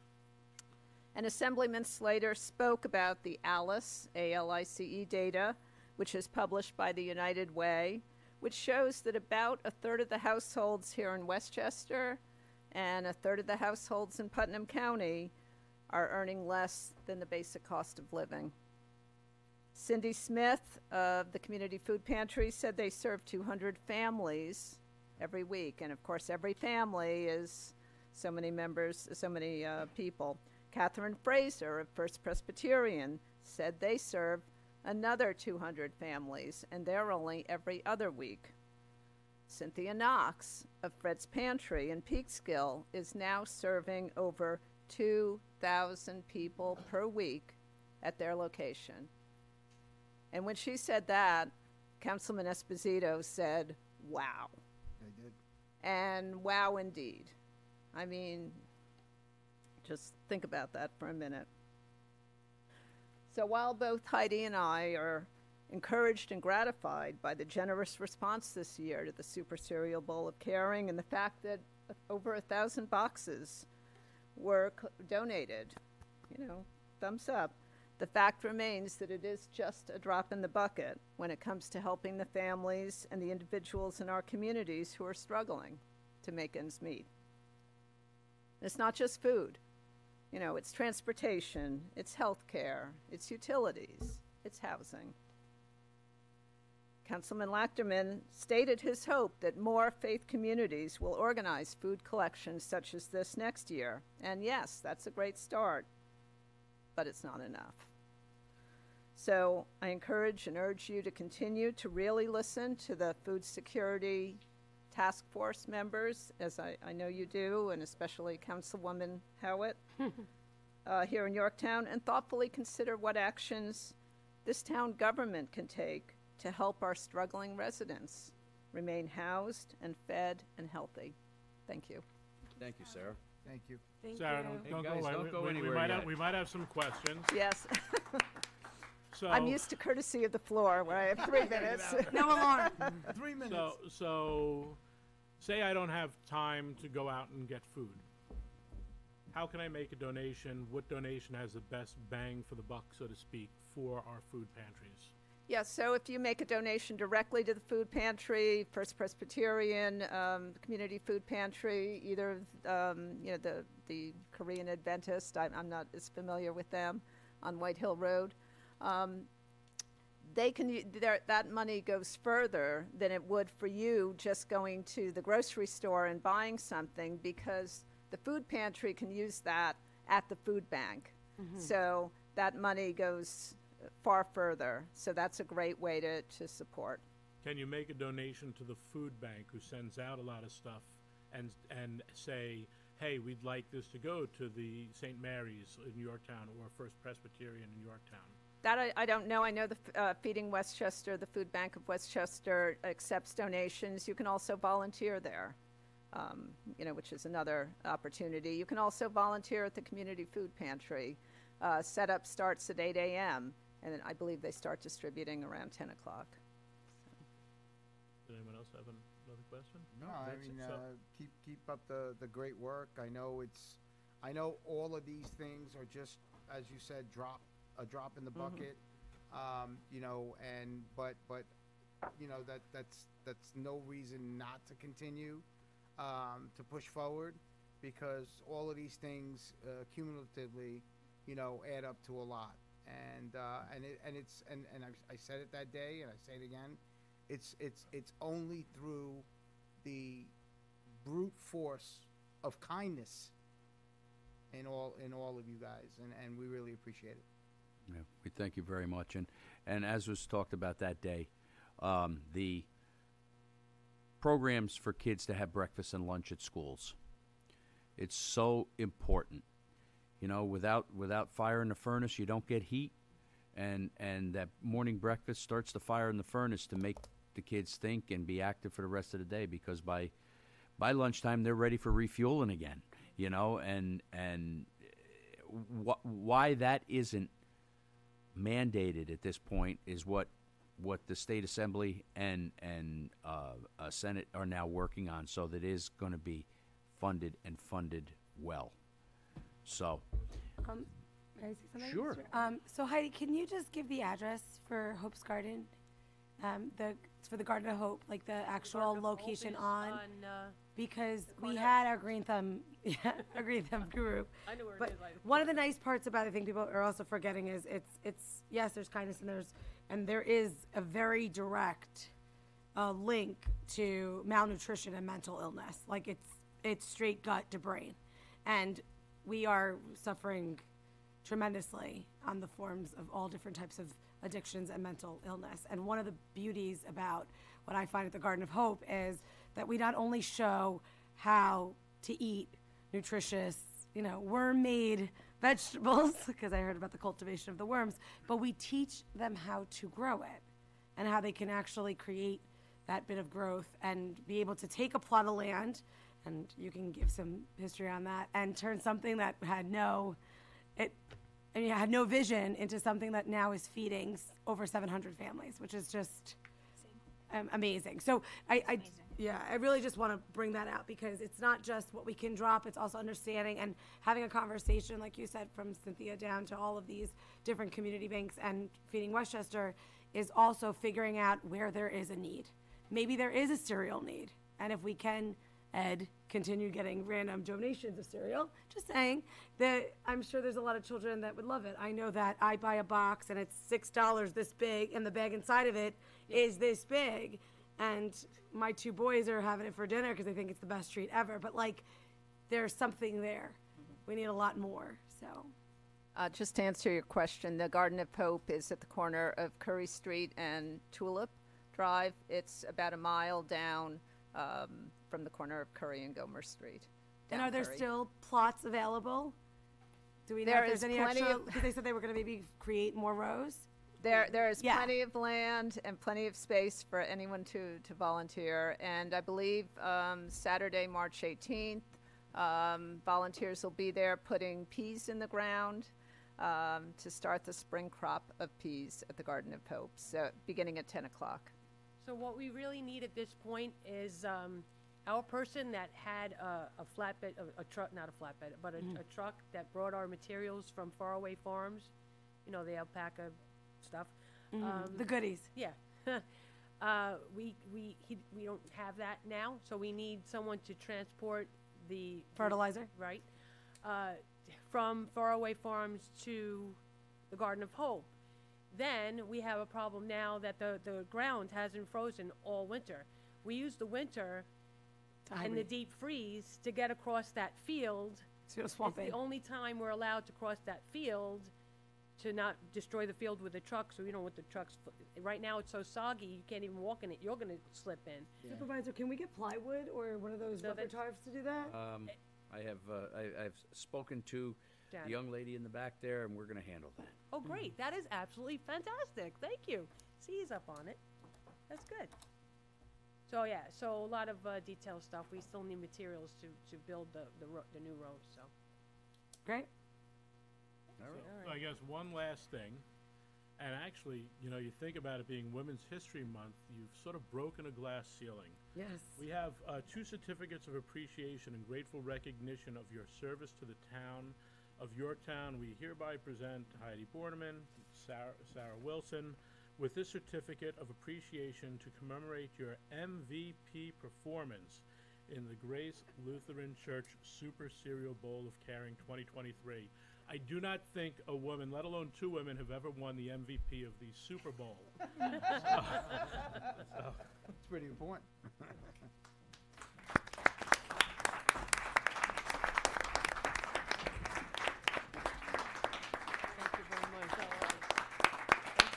And Assemblyman Slater spoke about the ALICE, A-L-I-C-E data, which is published by the United Way, which shows that about a third of the households here in Westchester and a third of the households in Putnam County are earning less than the basic cost of living. Cindy Smith of the Community Food Pantry said they serve 200 families every week. And of course, every family is so many members, so many people. Catherine Fraser of First Presbyterian said they serve another 200 families, and they're only every other week. Cynthia Knox of Fred's Pantry in Peekskill is now serving over 2,000 people per week at their location. And when she said that, Councilman Esposito said, wow. I did. And wow indeed. I mean, just think about that for a minute. So while both Heidi and I are encouraged and gratified by the generous response this year to the Super Cereal Bowl of Caring and the fact that over 1,000 boxes were donated, thumbs up, The fact remains that it is just a drop in the bucket when it comes to helping the families and the individuals in our communities who are struggling to make ends meet. It's not just food. You know, it's transportation, it's health care, it's utilities, it's housing. Councilman Lachterman stated his hope that more faith communities will organize food collections such as this next year. And yes, that's a great start, but it's not enough. So I encourage and urge you to continue to really listen to the food security task force members, as I know you do, and especially Councilwoman Howitt here in Yorktown, and thoughtfully consider what actions this town government can take to help our struggling residents remain housed and fed and healthy. Thank you. Thank you, Sarah. Thank you. Thank Sarah, you. don't Hey, go guys, away. don't go we anywhere might yet. we might have some questions. Yes, So, I'm used to courtesy of the floor where I have 3 minutes. No alarm. 3 minutes. So, say I don't have time to go out and get food. How can I make a donation? What donation has the best bang for the buck, so to speak, for our food pantries? Yes, so if you make a donation directly to the food pantry, First Presbyterian, Community Food Pantry, either, you know, the Korean Adventist, I'm not as familiar with them, on White Hill Road, they can, that money goes further than it would for you just going to the grocery store and buying something, because the food pantry can use that at the food bank. So that money goes far further. So that's a great way to support. Can you make a donation to the food bank who sends out a lot of stuff and say, hey, we'd like this to go to the St. Mary's in Yorktown or First Presbyterian in Yorktown? That I don't know. I know the Feeding Westchester, the Food Bank of Westchester, accepts donations. You can also volunteer there, you know, which is another opportunity. You can also volunteer at the Community Food Pantry. Setup starts at 8 a.m., and then I believe they start distributing around 10 o'clock. Did anyone else have another question? No, I That's it. mean, So- keep up the great work. I know all of these things are just, as you said, a drop in the bucket. You know, but you know, that's no reason not to continue to push forward, because all of these things cumulatively, you know, add up to a lot. And I said it that day, and I say it again. It's only through the brute force of kindness in all of you guys, and we really appreciate it. Yeah, we thank you very much. And as was talked about that day, the programs for kids to have breakfast and lunch at schools, it's so important. You know, without fire in the furnace, you don't get heat, and that morning breakfast starts the fire in the furnace to make the kids think and be active for the rest of the day, because by lunchtime they're ready for refueling again. You know, and why that isn't mandated at this point is what the state assembly and Senate are now working on, so that it is going to be funded well. So, May I say something? Sure. So Heidi, can you just give the address for Hope's Garden? It's for the Garden of Hope, like the actual Garden of Hope location is on, on, because we corner. had our Green Thumb, our Green Thumb group. I know where But it is. one of the nice parts about it, I think people are also forgetting, is it's yes, there's kindness, and there is a very direct link to malnutrition and mental illness. Like it's straight gut to brain, and we are suffering tremendously on the forms of all different types of addictions and mental illness. And one of the beauties about what I find at the Garden of Hope is that we not only show how to eat nutritious, you know, worm-made vegetables, because I heard about the cultivation of the worms, but we teach them how to grow it and how they can actually create that bit of growth and be able to take a plot of land, and you can give some history on that, and turn something that had no vision into something that now is feeding over 700 families, which is just amazing. So yeah, I really just want to bring that out because it's not just what we can drop, it's also understanding and having a conversation, like you said, from Cynthia down to all of these different community banks and Feeding Westchester is also figuring out where there is a need. Maybe there is a cereal need. And if we can, Ed, continue getting random donations of cereal, just saying that I'm sure there's a lot of children that would love it. I know that I buy a box and it's $6 this big and the bag inside of it is this big. And my 2 boys are having it for dinner because they think it's the best treat ever. But, like, there's something there. We need a lot more, so. Just to answer your question, the Garden of Hope is at the corner of Curry Street and Tulip Drive. It's about a mile down from the corner of Curry and Gomer Street. And down are there Curry. still plots available? Do we know There if there's is any plenty extra? of- Because they said they were going to maybe create more rows. There is Yeah. plenty of land and plenty of space for anyone to volunteer. And I believe Saturday, March 18th, volunteers will be there putting peas in the ground to start the spring crop of peas at the Garden of Hope, so beginning at 10 o'clock. So what we really need at this point is our person that had a flatbed, a truck, not a flatbed, but a truck that brought our materials from faraway farms, you know, the alpaca stuff. The goodies. Yeah. We don't have that now, so we need someone to transport the Fertilizer? right, from faraway farms to the Garden of Hope. Then we have a problem now that the ground hasn't frozen all winter. We use the winter and the deep freeze to get across that field. So It's swamping. the only time we're allowed to cross that field to not destroy the field with a truck. So, you know, with the trucks, right now it's so soggy, you can't even walk in it. You're going to slip in. Supervisor, can we get plywood or one of those No, rubber that's- tarps to do that? I've spoken to the Janet. young lady in the back there, and we're going to handle that. Oh, great. That is absolutely fantastic. Thank you. See, he's up on it. That's good. So, yeah, so a lot of detailed stuff. We still need materials to build the new road, so. Great. All right. So I guess one last thing, and actually, you know, you think about it being Women's History Month, you've sort of broken a glass ceiling. Yes. We have 2 certificates of appreciation and grateful recognition of your service to the town of Yorktown. We hereby present Heidi Borneman, Sarah Wilson, with this certificate of appreciation to commemorate your MVP performance in the Grace Lutheran Church Super Cereal Bowl of Caring 2023. I do not think a woman, let alone 2 women, have ever won the MVP of the Super Bowl. It's pretty important. Thank you very much. Thank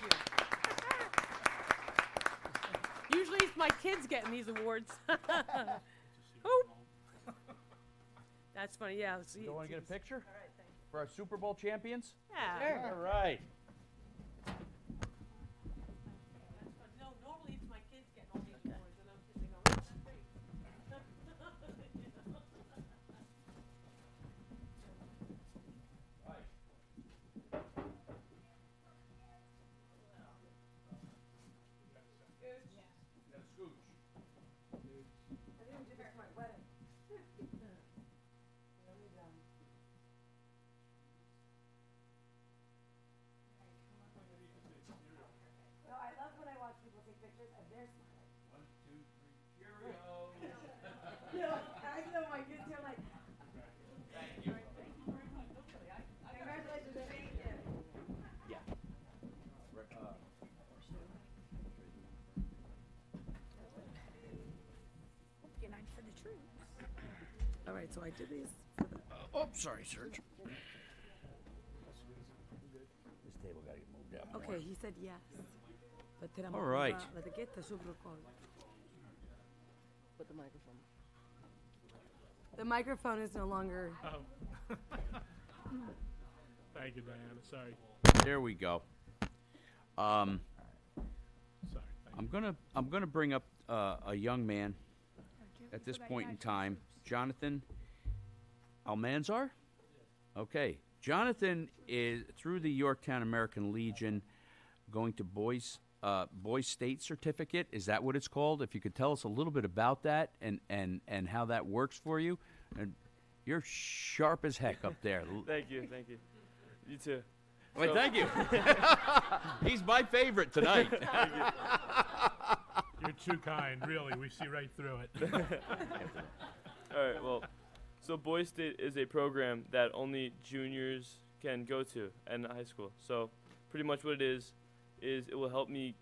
you. Usually it's my kids getting these awards. Oop. That's funny, yeah. See, You want to get a picture? For our Super Bowl champions? Yeah. All right. No, normally it's my kids getting all these awards, and I'm sitting there going, "Oh, that's great." No, I love when I watch people take pictures and they're smiling. 1, 2, 3, cheerio. No, I know my kids are like. Thank you. Congratulations, thank you. Yeah. Unite for the troops. All right, so I did these. Oh, sorry, Serge. This table got to get moved out more. Okay, he said yes. But then I'm All right. Let get the super call. Put the microphone. The microphone is no longer. Oh. Thank you, Diana. Sorry. There we go. Sorry. I'm gonna bring up a young man at this point in time, Jonathan Almanzar. Okay, Jonathan is through the Yorktown American Legion, going to Boys Boy State certificate. Is that what it's called? If you could tell us a little bit about that and how that works for you. And you're sharp as heck up there. Thank you. You too. Wait, thank you. He's my favorite tonight. You're too kind, really. We see right through it. All right, well, so Boy State is a program that only juniors can go to in high school. So pretty much what it is it will help me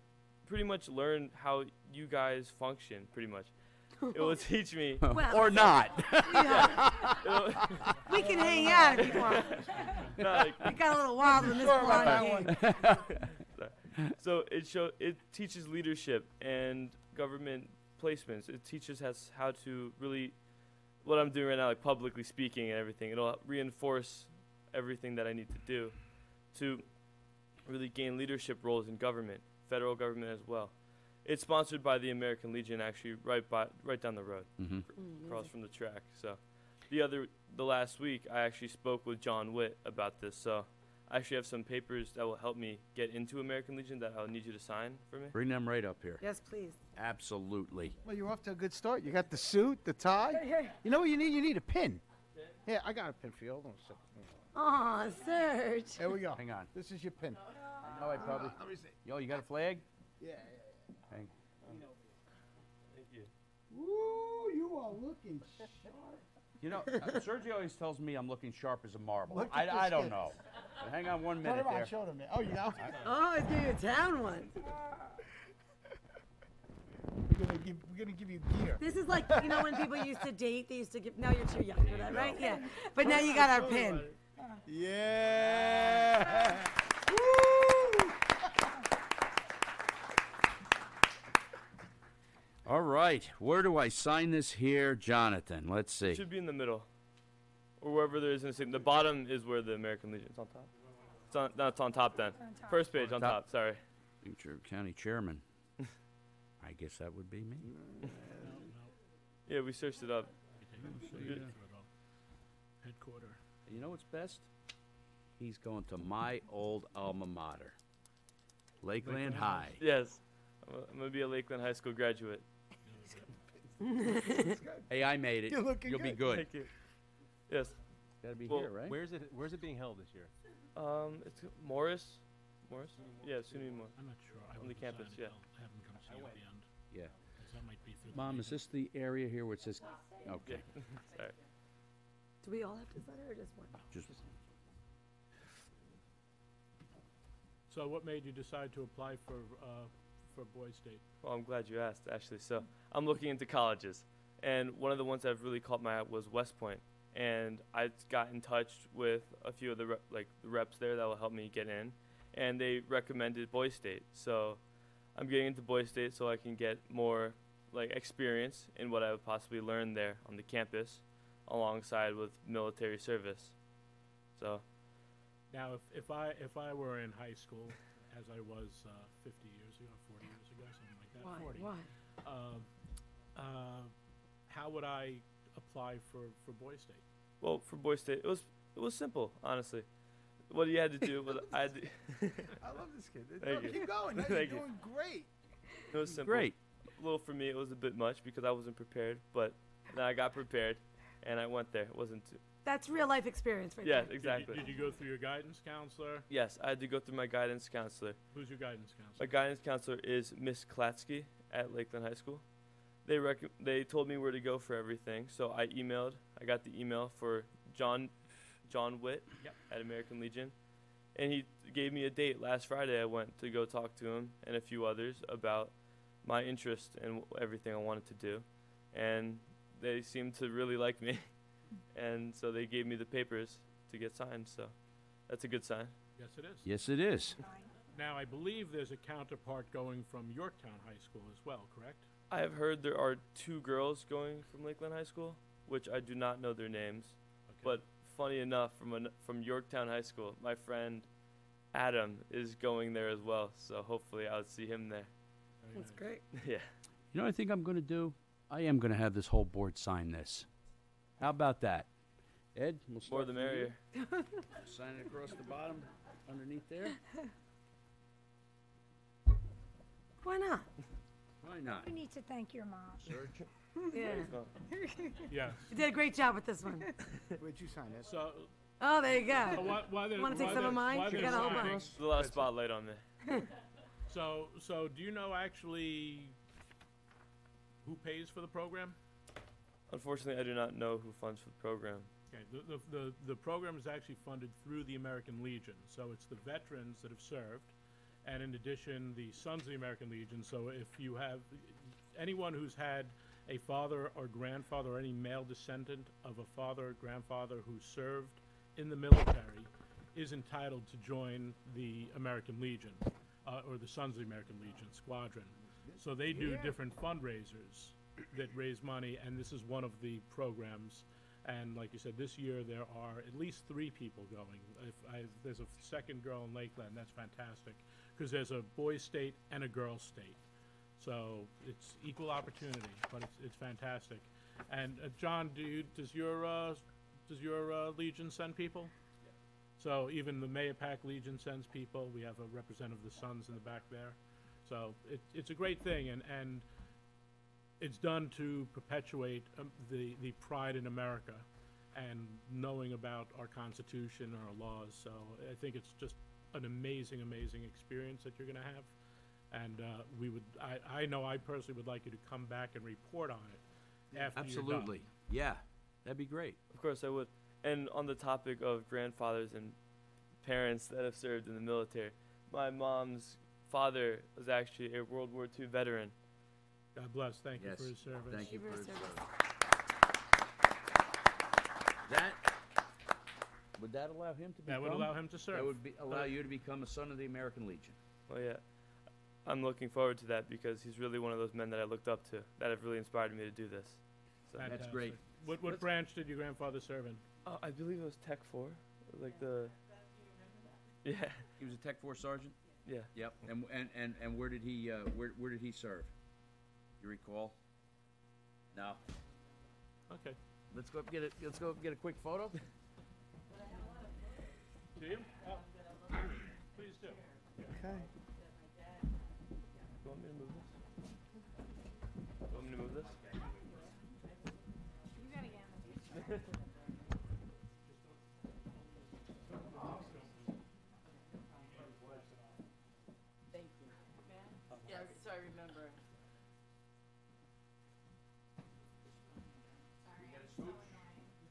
pretty much learn how you guys function, pretty much. It will teach me. Well, Or not. we can hang out if you want. No, like, We got a little wild in this blonde game. so it teaches leadership and government placements. It teaches us how to really, what I'm doing right now, like publicly speaking and everything. It'll reinforce everything that I need to do to really gain leadership roles in government, federal government as well. It's sponsored by the American Legion, actually, right down the road, across from the track. So, the last week, I actually spoke with John Witt about this. So, I actually have some papers that will help me get into American Legion that I'll need you to sign for me. Bring them right up here. Yes, please. Absolutely. Well, you're off to a good start. You got the suit, the tie. You know what you need? You need a pin. Yeah, I got a pin for you. Hold on a second. Aw, Serge. There we go. Hang on. This is your pin. I know I probably. Let me see. Yo, you got a flag? Yeah. Hang. Thank you. Woo, you are looking sharp. You know, Sergio always tells me I'm looking sharp as a marble. Look at I this don't kid. know. But hang on one Turn minute around, there. show them there. Oh, you got Oh, it's giving you a town one. We're gonna give you gear. This is like, you know, when people used to date, they used to give, now you're too young for that, right? Yeah. But now you got our pin. Yeah. Woo! All right. Where do I sign this here, Jonathan? Let's see. It should be in the middle, or wherever there is in the same. The bottom is where the American Legion is on top. It's on top then. On top. First page on Top. top. Sorry. Future county chairman. I guess that would be me. Yeah, we searched it up. Headquarter. You know what's best? He's going to my old alma mater, Lakeland High. Yes, I'm gonna be a Lakeland High School graduate. Hey, I made it. You're looking You'll be good. good. Thank you. Yes. Gotta be Well, here, right? Where's it being held this year? It's Morris. Yeah, SUNY Morris. I'm not sure. I On the haven't campus, decided. yeah. I'll have them come see you at the end. Yeah. 'Cause that might be through the Mom, is paper. this the area here where it says? Yeah. Okay. Sorry. Do we all have to sign it or just one? Just So what made you decide to apply for Boys State? Well, I'm glad you asked, actually. So I'm looking into colleges, and one of the ones that really caught my eye was West Point. And I got in touch with a few of the reps there that will help me get in, and they recommended Boys State. So I'm getting into Boys State so I can get more experience in what I would possibly learn there on the campus, alongside with military service. So Now, if I were in high school, as I was 50 years ago, 40 years ago, something like that, Why? 40, Why? how would I apply for Boys State? well, for Boys State, it was simple, honestly. What you had to do was I had to I love this kid. Thank you. Keep going. No, Thank you're you. doing great. It was simple. great. A little for me, it was a bit much because I wasn't prepared, but then I got prepared, and I went there. It wasn't too. That's real life experience right Yeah, there. exactly. Did you go through your guidance counselor? Yes, I had to go through my guidance counselor. Who's your guidance My counselor? guidance counselor is Miss Klatsky at Lakeland High School. They told me where to go for everything, so I got the email for John Witt Yep. at American Legion, and he gave me a date last Friday. I went to go talk to him and a few others about my interest in everything I wanted to do, and they seemed to really like me, and so they gave me the papers to get signed. So that's a good sign. Yes, it is. Yes, it is. Now, I believe there's a counterpart going from Yorktown High School as well, correct? I have heard there are 2 girls going from Lakeland High School, which I do not know their names. Okay. But funny enough, from Yorktown High School, my friend Adam is going there as well. So hopefully I'll see him there. Very That's nice. great. Yeah. You know what I think I'm going to do? I am going to have this whole board sign this. How about that? Ed, we'll More start the from you. merrier. Sign it across the bottom, underneath there. not? Why not? You need to thank your mom. Serge? Yeah. Yes. You did a great job with this one. Where'd you sign this? So, Oh, there you go. while they're, Wanna take while some of they're- mine? while You they're got a whole signing- bunch. The last spotlight on me. So do you know actually who pays for the program? Unfortunately, I do not know who funds for the program. Okay, the program is actually funded through the American Legion, so it's the veterans that have served, and in addition, the Sons of the American Legion. So if you have anyone who's had a father or grandfather or any male descendant of a father or grandfather who served in the military is entitled to join the American Legion, or the Sons of the American Legion Squadron. So they do different fundraisers that raise money, and this is one of the programs. And like you said, this year there are at least 3 people going. There's a second girl in Lakeland, that's fantastic, because there's a boys' state and a girls' state. So it's equal opportunity, but it's fantastic. And John, does your Legion send people? So even the Mayapack Legion sends people. We have a representative of the Sons in the back there. So it's a great thing, and it's done to perpetuate the pride in America and knowing about our Constitution, our laws. So I think it's just an amazing, amazing experience that you're going to have. And I know I personally would like you to come back and report on it after you're done. Absolutely. Yeah, that'd be great. Of course, I would. And on the topic of grandfathers and parents that have served in the military, my mom's father was actually a World War II veteran. God bless. Thank you Yes. for his service. Thank you for his service. That would that allow him to become? That would allow him to serve. That would allow you to become a Son of the American Legion. Oh yeah, I'm looking forward to that because he's really one of those men that I looked up to that have really inspired me to do this. So, That's great. What branch did your grandfather serve in? I believe it was Tech 4, like the. Yeah. He was a Tech 4 sergeant. Yeah. Yep. And where did he where did he serve? You recall? No. Okay. Let's go up and get a quick photo. Do you? Oh, please do. Okay. You want me to move this? You want me to move this? You gotta get him. Yes, so I remember.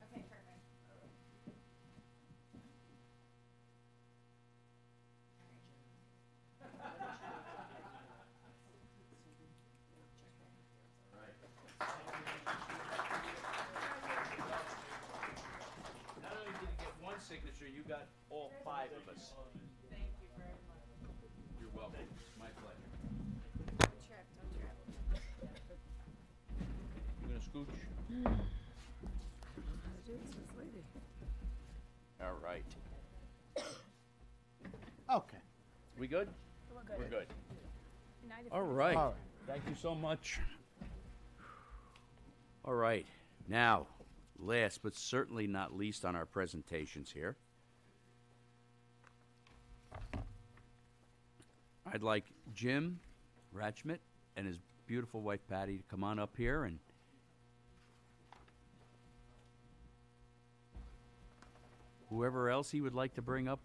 Okay, perfect. Not only did you get one signature, you got all 5 of us. Thank you very much. You're welcome. My pleasure. Don't trip, don't trip. You gonna scooch? All right. Okay. We good? We're good. We're good. United All for- right. All right. Thank you so much. All right. Now, last but certainly not least on our presentations here, I'd like Jim Ratchmit and his beautiful wife Patty to come on up here and whoever else he would like to bring up.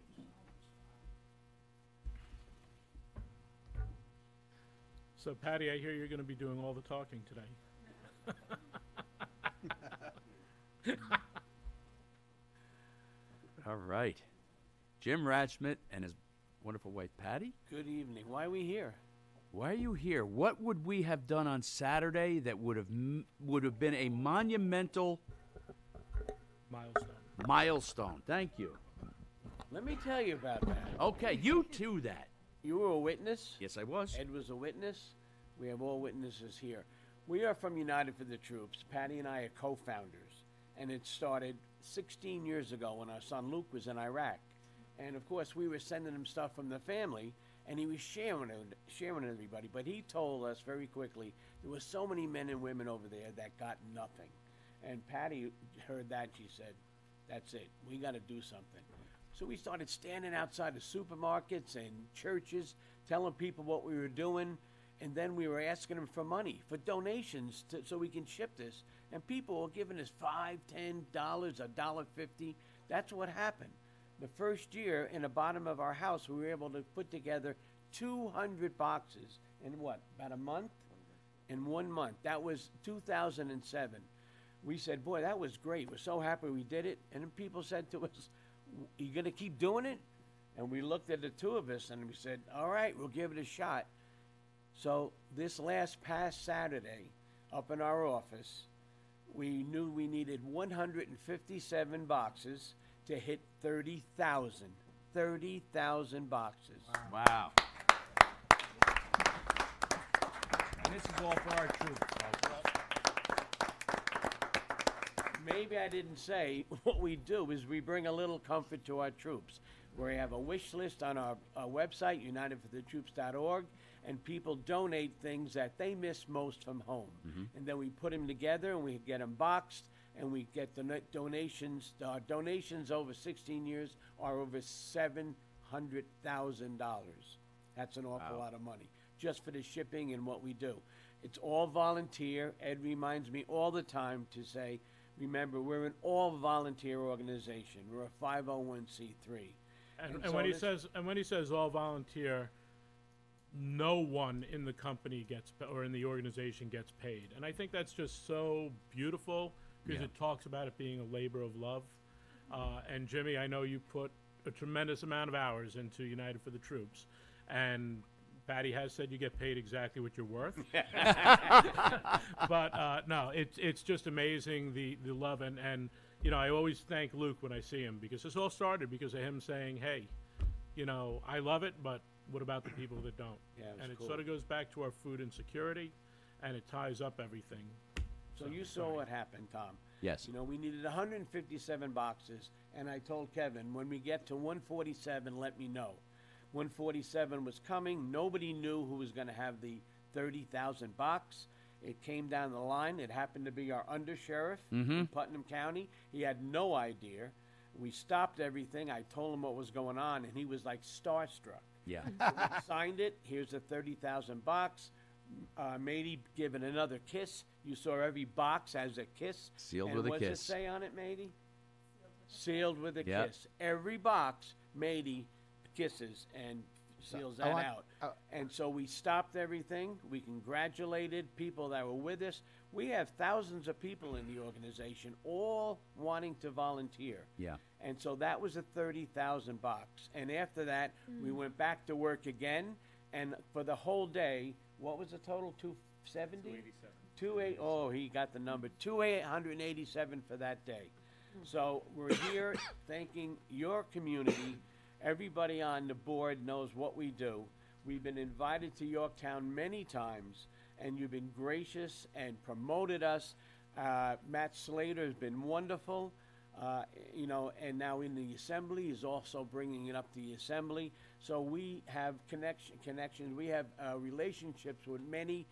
So, Patty, I hear you're going to be doing all the talking today. All right. Jim Ratchmit and his wonderful wife Patty. Good evening. Why are we here? Why are you here? What would we have done on Saturday that would have been a monumental milestone? Thank you. Let me tell you about that. Okay, you too. That You were a witness. yes, I was. Ed was a witness. We have all witnesses here. We are from United for the Troops. Patty and I are co-founders, and it started 16 years ago when our son Luke was in Iraq. And of course, we were sending him stuff from the family, and he was sharing it with everybody. But he told us very quickly there were so many men and women over there that got nothing. And Patty heard that. She said, "That's it. We got to do something." So we started standing outside the supermarkets and churches, telling people what we were doing. And then we were asking them for money, for donations, so we can ship this. And people were giving us $5, $10, $1.50. That's what happened. The first year, in the bottom of our house, we were able to put together 200 boxes in what, about a month? In 1 month. That was 2007. We said, boy, that was great. We're so happy we did it. And then people said to us, you going to keep doing it? And we looked at the two of us and we said, all right, we'll give it a shot. So this past Saturday, up in our office, we knew we needed 157 boxes to hit 30,000. 30,000 boxes. Wow. And this is all for our troops, folks. Maybe I didn't say, what we do is we bring a little comfort to our troops. We have a wish list on our website, unitedforthetroops.org, and people donate things that they miss most from home. And then we put them together and we get them boxed, and we get the donations. Donations over 16 years are over $700,000. That's an awful lot of money, just for the shipping and what we do. It's all volunteer. Ed reminds me all the time to say, remember, we're an all-volunteer organization. We're a 501c3. And so when he says all volunteer, no one in the company or in the organization gets paid. And I think that's just so beautiful because it talks about it being a labor of love. And Jimmy, I know you put a tremendous amount of hours into United for the Troops, and Patty has said you get paid exactly what you're worth. But no, it's just amazing, the love. And you know, I always thank Luke when I see him, because this all started because of him saying, hey, you know, I love it, but what about the people that don't? Yeah, it was and it cool. sort of goes back to our food insecurity, and it ties up everything. So you saw what happened, Tom. Yes. You know, we needed 157 boxes, and I told Kevin, when we get to 147, let me know. 147 was coming. Nobody knew who was going to have the 30,000 box. It came down the line. It happened to be our undersheriff in Putnam County. He had no idea. We stopped everything. I told him what was going on, and he was like starstruck. Yeah. We signed it. Here's a 30,000 box. Matey given another kiss. You saw every box has a kiss. Sealed and with a what does kiss. it say on it, Matey? Sealed with a Yep. kiss. Every box, Matey kisses and seals that out. And so we stopped everything. We congratulated people that were with us. We have thousands of people in the organization, all wanting to volunteer. Yeah. And so that was a 30,000 box. And after that, we went back to work again. And for the whole day, what was the total? 270? 280. Oh, he got the number. 287 for that day. So we're here thanking your community. Everybody on the board knows what we do. We've been invited to Yorktown many times, and you've been gracious and promoted us. Matt Slater has been wonderful. You know, and now in the assembly is also bringing it up to the assembly. So we have connections. We have relationships with many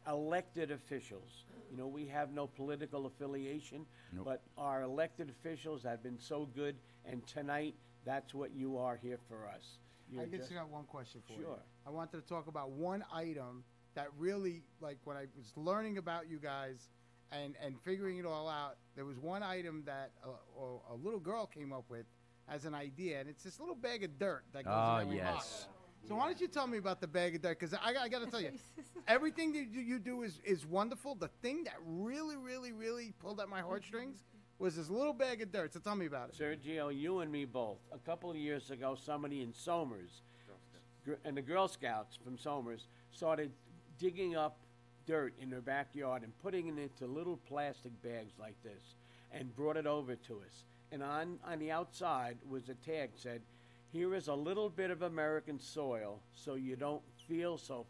elected officials. You know, we have no political affiliation, but our elected officials have been so good. And tonight, that's what you are here for us. I just got one question for you. Sure. I wanted to talk about one item that really, like, when I was learning about you guys and figuring it all out, there was one item that a little girl came up with as an idea, and it's this little bag of dirt that goes in every box. So why don't you tell me about the bag of dirt? Because I got to tell you, everything that you do is wonderful. The thing that really, really, really pulled at my heartstrings was this little bag of dirt. So tell me about it. Sergio, you and me both. A couple of years ago, somebody in Somers, and the Girl Scouts from Somers, started digging up dirt in their backyard and putting it into little plastic bags like this, and brought it over to us. And on the outside was a tag said, "Here is a little bit of American soil, so you don't feel so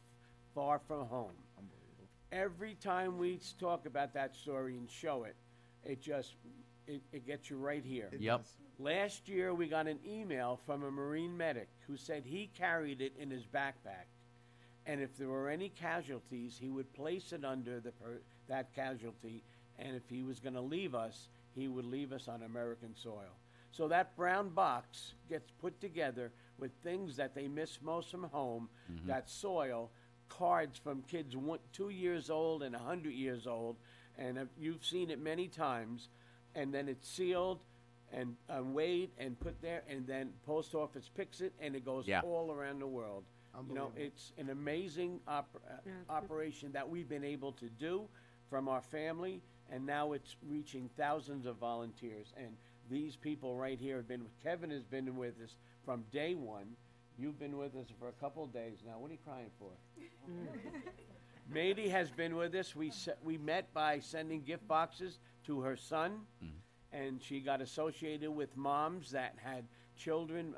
far from home." Unbelievable. Every time we talk about that story and show it, it gets you right here. Yep. Last year, we got an email from a Marine medic who said he carried it in his backpack, and if there were any casualties, he would place it under that casualty, and if he was going to leave us, he would leave us on American soil. So that brown box gets put together with things that they miss most from home, that soil, cards from kids 2 years old and 100 years old, and you've seen it many times, and then it's sealed and weighed and put there, and then post office picks it, and it goes Yeah. all around the world. You know, Unbelievable. it's an amazing operation that we've been able to do from our family, and now it's reaching thousands of volunteers. And these people right here have been, Kevin has been with us from day one. You've been with us for a couple of days now. What are you crying for? Mady has been with us. We met by sending gift boxes to her son, and she got associated with moms that had children,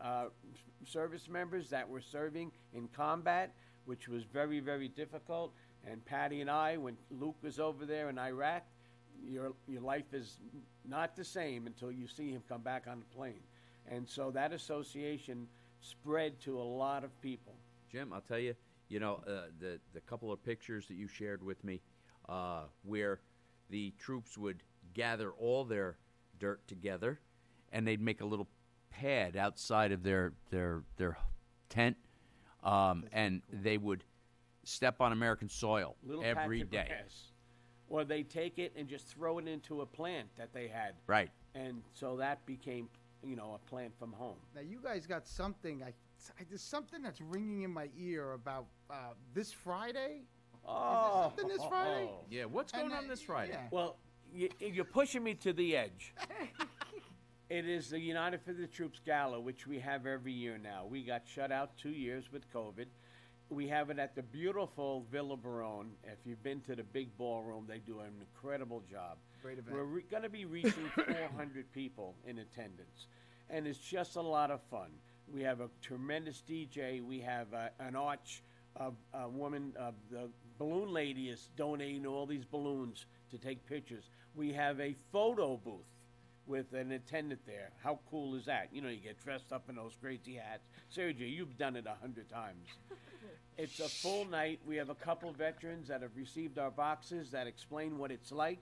service members that were serving in combat, which was very, very difficult. And Patty and I, when Luke was over there in Iraq, your life is not the same until you see him come back on the plane. And so that association spread to a lot of people. Jim, I'll tell you, you know, the couple of pictures that you shared with me, where the troops would gather all their dirt together, and they'd make a little pad outside of their tent, and they would step on American soil Little every patch of day. grass. Or they take it and just throw it into a plant that they had. Right. And so that became, you know, a plant from home. Now you guys got something. There's something that's ringing in my ear about this Friday. Oh, something this Friday? Yeah, what's going And, on this Friday? yeah. Well, you're pushing me to the edge. It is the United for the Troops Gala, which we have every year now. We got shut out 2 years with COVID. We have it at the beautiful Villa Barone. If you've been to the big ballroom, they do an incredible job. Great event. We're going to be reaching 400 people in attendance, and it's just a lot of fun. We have a tremendous DJ. We have an arch of a woman, the balloon lady is donating all these balloons to take pictures. We have a photo booth with an attendant there. How cool is that? You know, you get dressed up in those crazy hats. Sergio, you've done it 100 times. It's a full night. We have a couple veterans that have received our boxes that explain what it's like,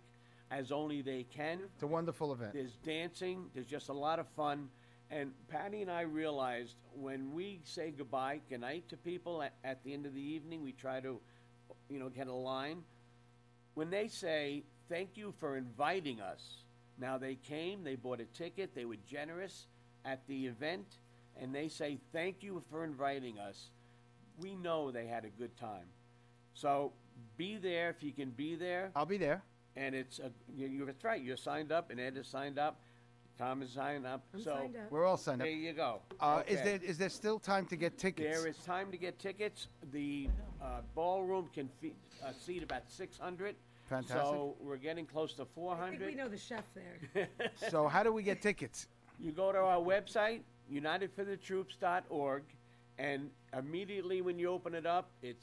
as only they can. It's a wonderful event. There's dancing. There's just a lot of fun. And Patty and I realized when we say goodbye, good night to people at the end of the evening, we try to, you know, get a line. When they say, thank you for inviting us. Now they came, they bought a ticket, they were generous at the event, and they say, thank you for inviting us. We know they had a good time. So be there if you can be there. I'll be there. And it's that's right. You're signed up, and Ed is signed up. Tom is signed up. I'm so signed up. We're all signed up. there you go. Is there still time to get tickets? There is time to get tickets. The ballroom can seat about 600. Fantastic. So we're getting close to I think 400. we know the chef there. So how do we get tickets? You go to our website, unitedforthetroops.org, and immediately when you open it up, it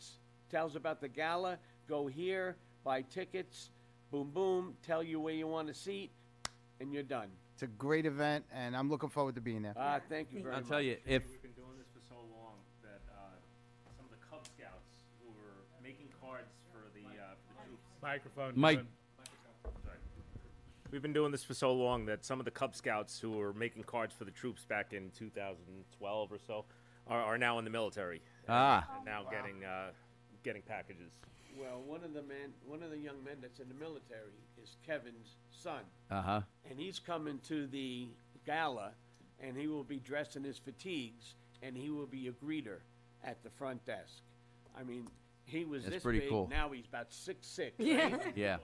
tells about the gala. Go here, buy tickets, boom, boom, tell you where you want a seat, and you're done. It's a great event, and I'm looking forward to being there. Thank you very I'll much. tell you, if We've been doing this for so long that some of the Cub Scouts who were making cards for the troops. Microphone. Mike, Kevin. Sorry. We've been doing this for so long that some of the Cub Scouts who were making cards for the troops back in 2012 or so are now in the military. And now getting packages. Well, one of the young men that's in the military is Kevin's son. uh-huh. And he's coming to the gala, and he will be dressed in his fatigues, and he will be a greeter at the front desk. I mean, he was That's this pretty big, cool. now he's about 6'6". Yeah. Right? Yeah.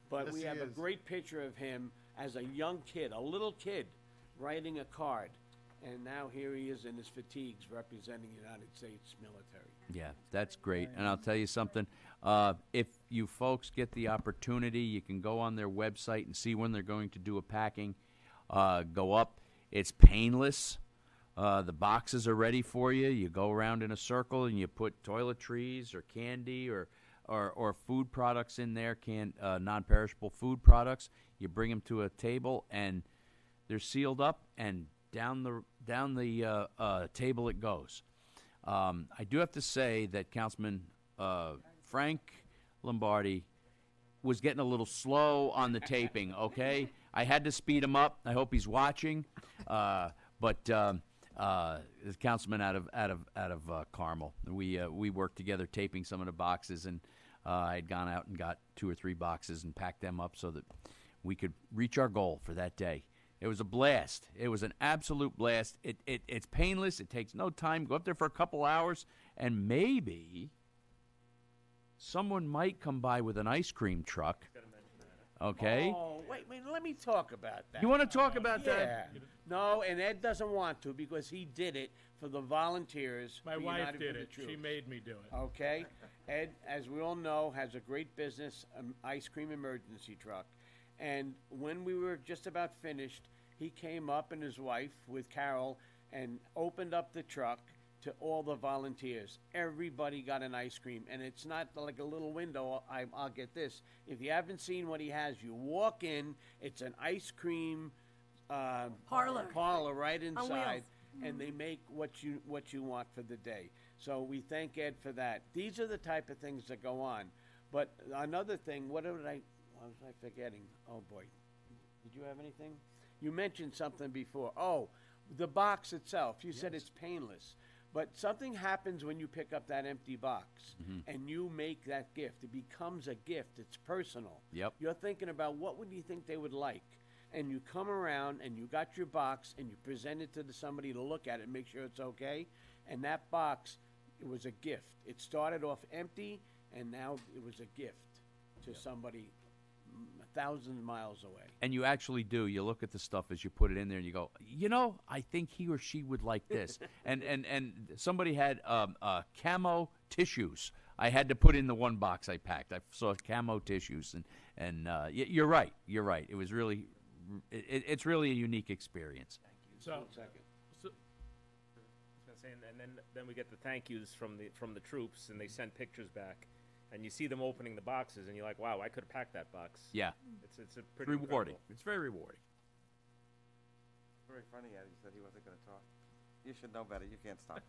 But Yes, we he have a is. great picture of him as a young kid, a little kid, writing a card. And now here he is in his fatigues representing the United States military. Yeah, that's great. And I'll tell you something. If you folks get the opportunity, you can go on their website and see when they're going to do a packing. Go up. It's painless. The boxes are ready for you. You go around in a circle and you put toiletries or candy or food products in there, non-perishable food products. You bring them to a table and they're sealed up, and down the table it goes. I do have to say that Councilman Frank Lombardi was getting a little slow on the taping, okay? I had to speed him up. I hope he's watching. But this councilman out of Carmel. We worked together taping some of the boxes, and I had gone out and got 2 or 3 boxes and packed them up so that we could reach our goal for that day. It was a blast. It was an absolute blast. It's painless. It takes no time. Go up there for a couple hours, and maybe someone might come by with an ice cream truck. Okay? Oh, wait, let me talk about that. You want to talk about Yeah. that? No, and Ed doesn't want to because he did it for the volunteers. My for wife United did for the it. She Troops. made me do it. Okay? Ed, as we all know, has a great business, ice cream emergency truck. And when we were just about finished, he came up and his wife with Carol and opened up the truck to all the volunteers. Everybody got an ice cream, and it's not like a little window. I'll get this. If you haven't seen what he has, you walk in, it's an ice cream parlor right inside, and they make what you want for the day. So we thank Ed for that. These are the type of things that go on. But another thing, what was I forgetting? Oh boy, did you have anything? You mentioned something before. Oh, the box itself. You said it's painless. But something happens when you pick up that empty box and you make that gift. It becomes a gift. It's personal. Yep. You're thinking about what would you think they would like. And you come around and you got your box and you present it to somebody to look at it and make sure it's okay. And that box, it was a gift. It started off empty and now it was a gift to somebody 1,000 miles away. And you actually do. You look at the stuff as you put it in there, and you go, I think he or she would like this. and somebody had camo tissues. I had to put in the one box I packed. I saw camo tissues, and you're right. You're right. It was really, it's really a unique experience. So, One second. so I was gonna say, and then we get the thank yous from the troops, and they send pictures back, and you see them opening the boxes, and you're like, wow, I could have packed that box. Yeah. It's a pretty Rewarding. incredible. It's very rewarding. Very funny, Eddie said he wasn't going to talk. You should know better. You can't stop.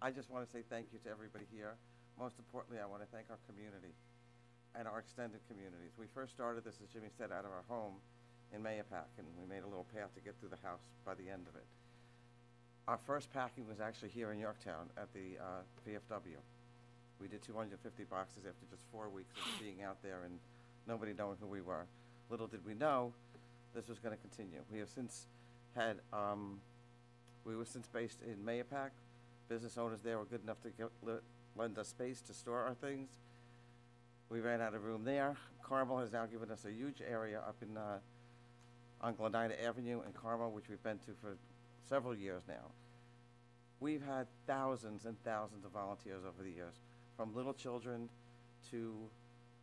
I just want to say thank you to everybody here. Most importantly, I want to thank our community and our extended communities. We first started this, as Jimmy said, out of our home in Mayapack, and we made a little path to get through the house by the end of it. Our first packing was actually here in Yorktown at the VFW. We did 250 boxes after just 4 weeks of being out there and nobody knowing who we were. Little did we know this was going to continue. We have since had, we were since based in Mayapack. Business owners there were good enough to lend us space to store our things. We ran out of room there. Carmel has now given us a huge area up in on Glenina Avenue in Carmel, which we've been to for several years now. We've had thousands and thousands of volunteers over the years, from little children to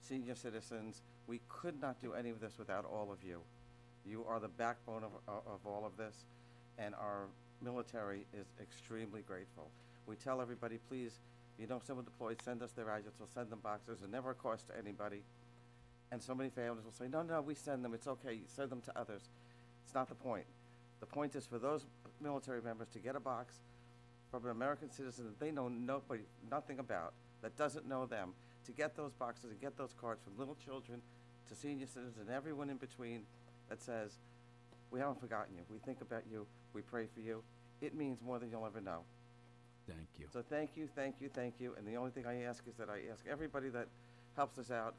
senior citizens. We could not do any of this without all of you. You are the backbone of all of this, and our military is extremely grateful. We tell everybody, please, if you know someone deployed, send us their address. We'll send them boxes. It never costs to anybody. And so many families will say, no, we send them. It's okay. You send them to others. It's not the point. The point is for those military members to get a box from an American citizen that they know nothing about, that doesn't know them, to get those boxes and get those cards from little children to senior citizens and everyone in between that says, we haven't forgotten you. We think about you. We pray for you. It means more than you'll ever know. Thank you. So thank you, thank you, thank you. And the only thing I ask is that I ask everybody that helps us out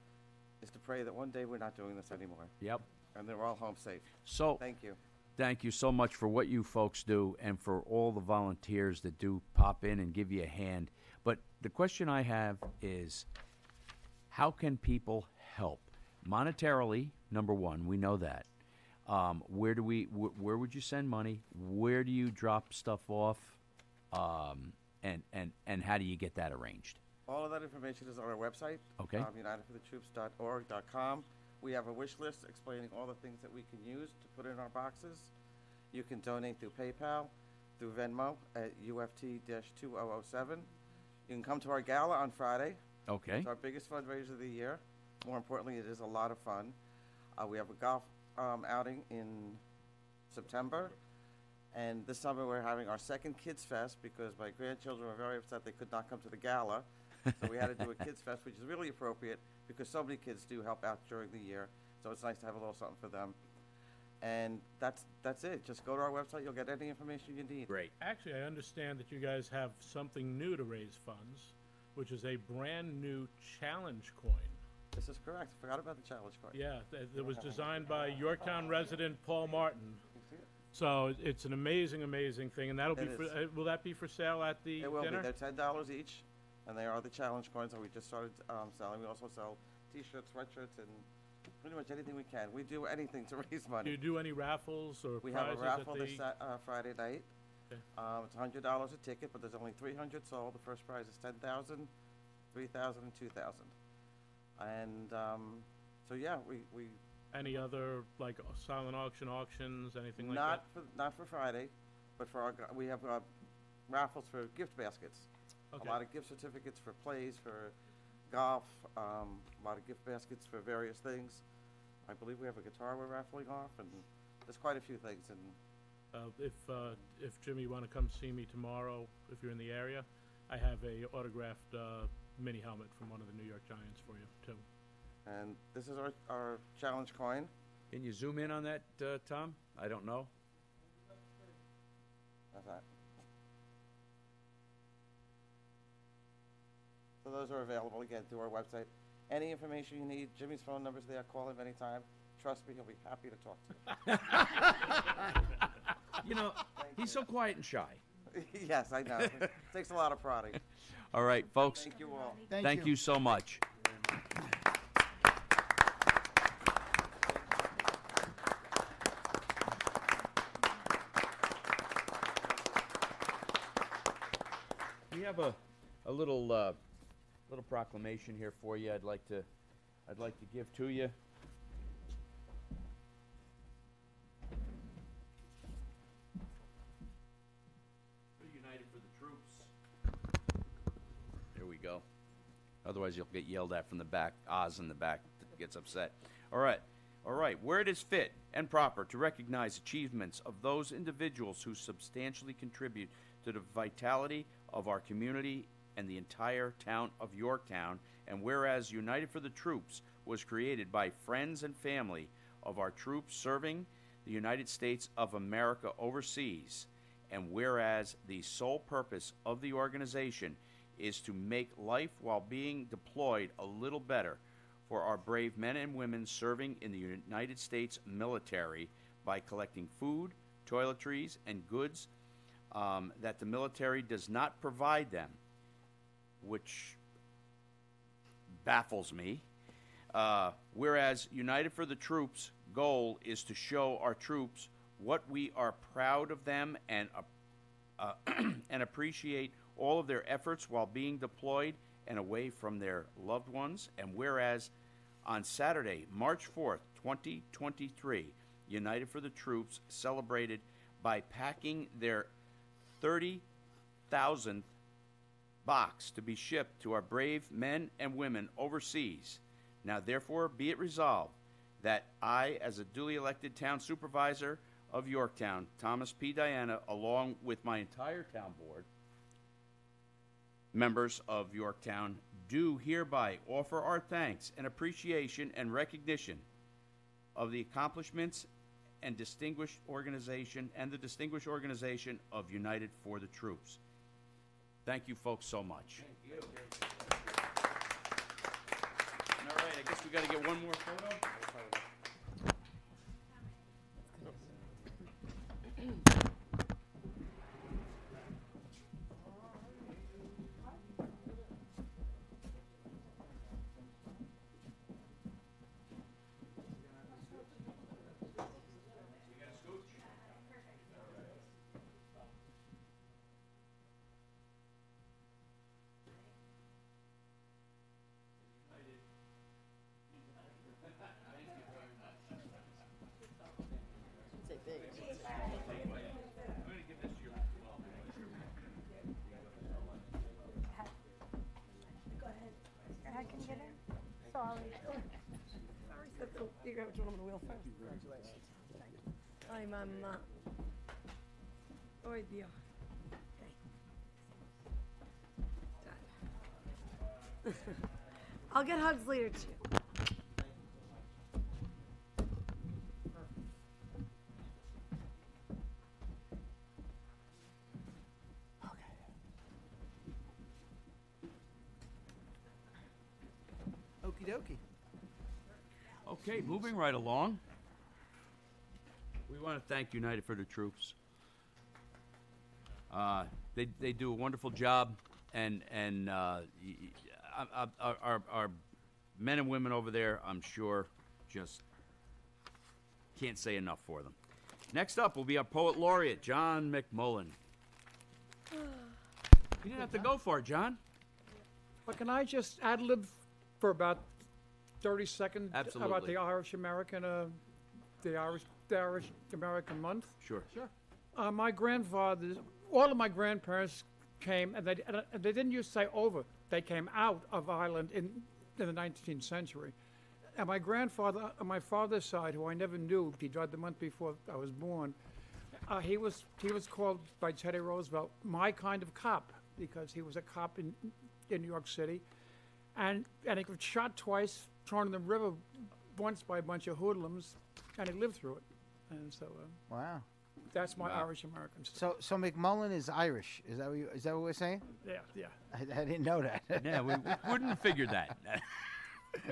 is to pray that one day we're not doing this anymore. Yep. And they're all home safe. So Thank you. thank you so much for what you folks do and for all the volunteers that do pop in and give you a hand. But the question I have is, how can people help? Monetarily, number one, we know that. Where would you send money? Where do you drop stuff off? And how do you get that arranged? All of that information is on our website. Okay. UnitedForTheTroops.org.com. We have a wish list explaining all the things that we can use to put in our boxes. You can donate through PayPal, through Venmo at UFT-2007. You can come to our gala on Friday. Okay. It's our biggest fundraiser of the year. More importantly, it is a lot of fun. We have a golf outing in September. And this summer we're having our second Kids Fest because my grandchildren were very upset they could not come to the gala. So we had to do a Kids Fest, which is really appropriate because so many kids do help out during the year. So it's nice to have a little something for them. And that's it. Just go to our website. You'll get any information you need. Great. Actually, I understand that you guys have something new to raise funds, which is a brand-new challenge coin. This is correct. I forgot about the challenge card. Yeah, that was designed by Yorktown resident Paul Martin. You see it? So it's an amazing, amazing thing, and that'll be It for, is. will that be for sale at the It will dinner? be. They're $10 each, and they are the challenge coins that we just started selling. We also sell T-shirts, sweatshirts, and pretty much anything we can. We do anything to raise Do money. you do any raffles or We have prizes a raffle at this the? Friday night. Okay. It's $100 a ticket, but there's only 300 sold. The first prize is 10,000, 3,000, and 2,000. And so yeah, we Any other, like, silent auctions, anything like not that? not for Friday, but for we have raffles for gift baskets. Okay. A lot of gift certificates for plays, for golf, a lot of gift baskets for various things. I believe we have a guitar we're raffling off, and there's quite a few things. And If Jimmy, you want to come see me tomorrow, if you're in the area, I have a autographed mini helmet from one of the New York Giants for you, too. and this is our challenge coin. Can you zoom in on that, Tom? I don't know. That's that. So those are available again through our website. Any information you need, Jimmy's phone number's there. Call him anytime. Trust me, he'll be happy to talk to you. You know, he's so quiet and shy. Yes, I know. It takes a lot of prodding. All right, folks. Thank you all. Thank you so much. We have a little little proclamation here for you. I'd like to give to you. United for the troops. There we go. Otherwise, you'll get yelled at from the back. Oz in the back gets upset. All right. All right. Where it is fit and proper to recognize achievements of those individuals who substantially contribute to the vitality of our community and the entire town of Yorktown, and whereas United for the Troops was created by friends and family of our troops serving the United States of America overseas, and whereas the sole purpose of the organization is to make life while being deployed a little better for our brave men and women serving in the United States military by collecting food, toiletries, and goods that the military does not provide them, which baffles me. Whereas United for the Troops' goal is to show our troops what we are proud of them and appreciate all of their efforts while being deployed and away from their loved ones. And whereas on Saturday, March 4th, 2023, United for the Troops celebrated by packing their 30,000th box to be shipped to our brave men and women overseas. Now, therefore, be it resolved that I, as a duly elected town supervisor of Yorktown, Thomas P. Diana, along with my entire town board, members of Yorktown, do hereby offer our thanks and appreciation and recognition of the accomplishments and distinguished organization of United for the Troops. Thank you folks so much. Thank you. All right, I guess we got to get one more photo. Go ahead, can you get in? Sorry. You grab which one I'm gonna wheel first. Congratulations. Ay, mamá. Ay, Dios. Okay. Done. I'll get hugs later too. Okey dokey. Okay, moving right along. We want to thank United for the Troops. They do a wonderful job, and our men and women over there, I'm sure, just can't say enough for them. Next up will be our poet laureate, John McMullen. You didn't have to go for it, John. But can I just ad-lib for about 30 seconds about Absolutely. the Irish American, the Irish American month? Sure. Sure. My grandfather, all of my grandparents came, and they didn't used to say over. They came out of Ireland in the 19th century. And my grandfather, on my father's side, who I never knew, he died the month before I was born. He was called by Teddy Roosevelt my kind of cop, because he was a cop in New York City, and he was shot twice, thrown in the river once by a bunch of hoodlums, and he lived through it. And so Wow. that's my Irish American story. So McMullen is Irish. Is that what we're saying? Yeah. I didn't know that. Yeah, we wouldn't have figured that.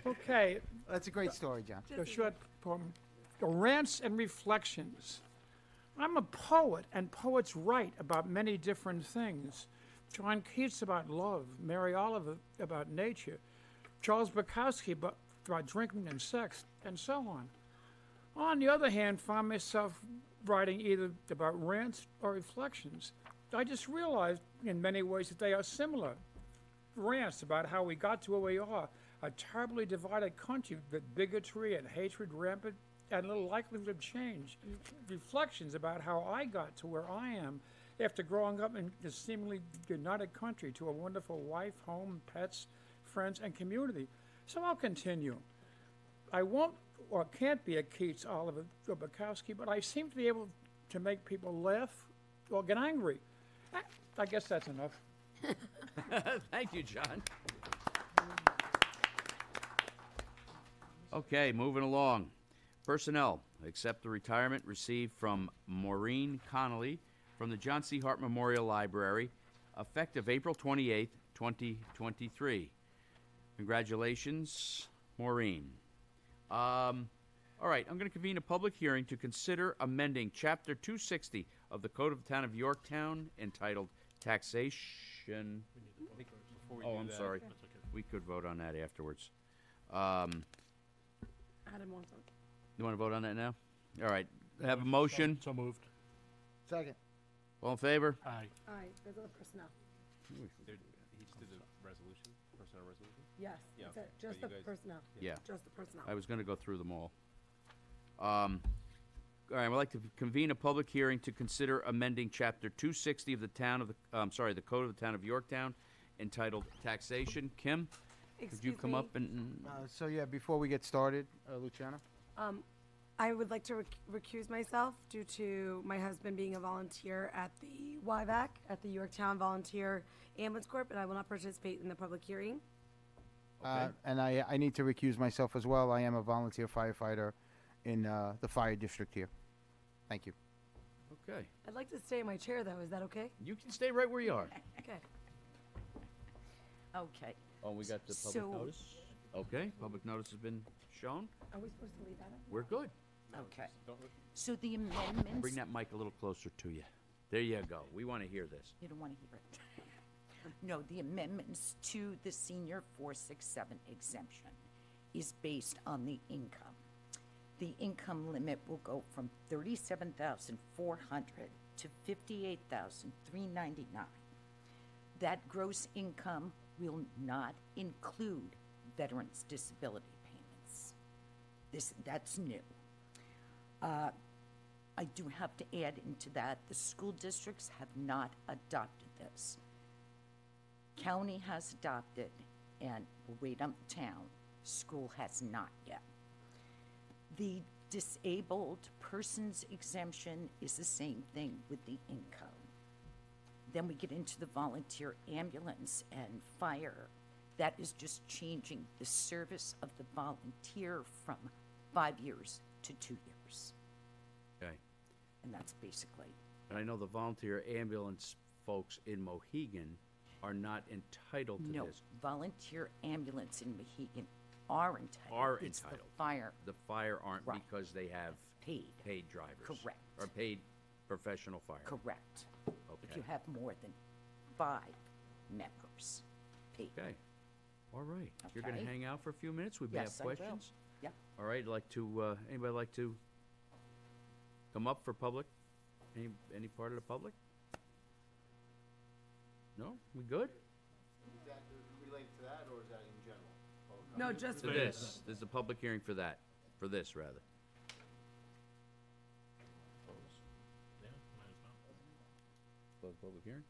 Okay. That's a great story, John. The short poem, Rants and Reflections. I'm a poet, and poets write about many different things. John Keats about love, Mary Oliver about nature, Charles Bukowski about drinking and sex, and so on. On the other hand, find myself writing either about rants or reflections. I just realized in many ways that they are similar. Rants about how we got to where we are, a terribly divided country with bigotry and hatred rampant and little likelihood of change. Reflections about how I got to where I am after growing up in a seemingly united country to a wonderful wife, home, pets, friends, and community. So I'll continue. I won't or can't be a Keats, Oliver, or Bukowski, but I seem to be able to make people laugh or get angry. I guess that's enough. Thank you, John. Okay, moving along. Personnel, accept the retirement received from Maureen Connolly from the John C. Hart Memorial Library, effective April 28th, 2023. Congratulations, Maureen. All right, I'm going to convene a public hearing to consider amending Chapter 260 of the Code of the Town of Yorktown entitled Taxation. Oh, I'm sorry. We could vote on that afterwards. Adam wants it. You want to vote on that now? All right. Have a motion. So moved. Second. All in favor? Aye. Aye, there's other personnel. He just did the resolution, personnel resolution? Yes, Yeah, that's it, okay, just but the you guys- personnel. Yeah. Just the personnel. I was going to go through them all. All right. I'd like to convene a public hearing to consider amending Chapter 260 of the the Code of the Town of Yorktown, entitled Taxation. Kim, could you Excuse come me. up and? So yeah, before we get started, Luciana. I would like to recuse myself due to my husband being a volunteer at the YVAC, at the Yorktown Volunteer Ambulance Corp., and I will not participate in the public hearing. And I need to recuse myself as well. I am a volunteer firefighter in the fire district here. Thank you. Okay. I'd like to stay in my chair, though. Is that okay? You can stay right where you are. Okay. Okay. Oh, we got the public So- notice? Okay, public notice has been shown. Are we supposed to leave that up? We're good. Okay. So the amendments. Bring that mic a little closer to you. There you go. We want to hear this. You don't want to hear it. No, the amendments to the senior 467 exemption is based on the income. The income limit will go from $37,400 to $58,399. That gross income will not include veterans' disability payments. That's new. I do have to add into that, the school districts have not adopted this. County has adopted, and we'll wait on the town. School has not yet. The disabled persons exemption is the same thing with the income. Then we get into the volunteer ambulance and fire. That is just changing the service of the volunteer from 5 years to 2 years. Okay. And that's basically, And I know the volunteer ambulance folks in Mohegan are not entitled to no, this. volunteer ambulance in Mohegan are entitled. Are It's entitled. the fire. The fire aren't Right. because they have Paid. paid drivers. Correct. Or paid professional fire. Correct. If Okay. you have more than 5 members. Paid. Okay. All right. You're going to Okay. hang out for a few minutes? We may Yes, have I will. questions? Yep. All right. Anybody like to come up for public? Any part of the public? No? We good? Is that related to that, or is that in general? No, just To this. There's a public hearing for that. For this, rather. Close the public hearing?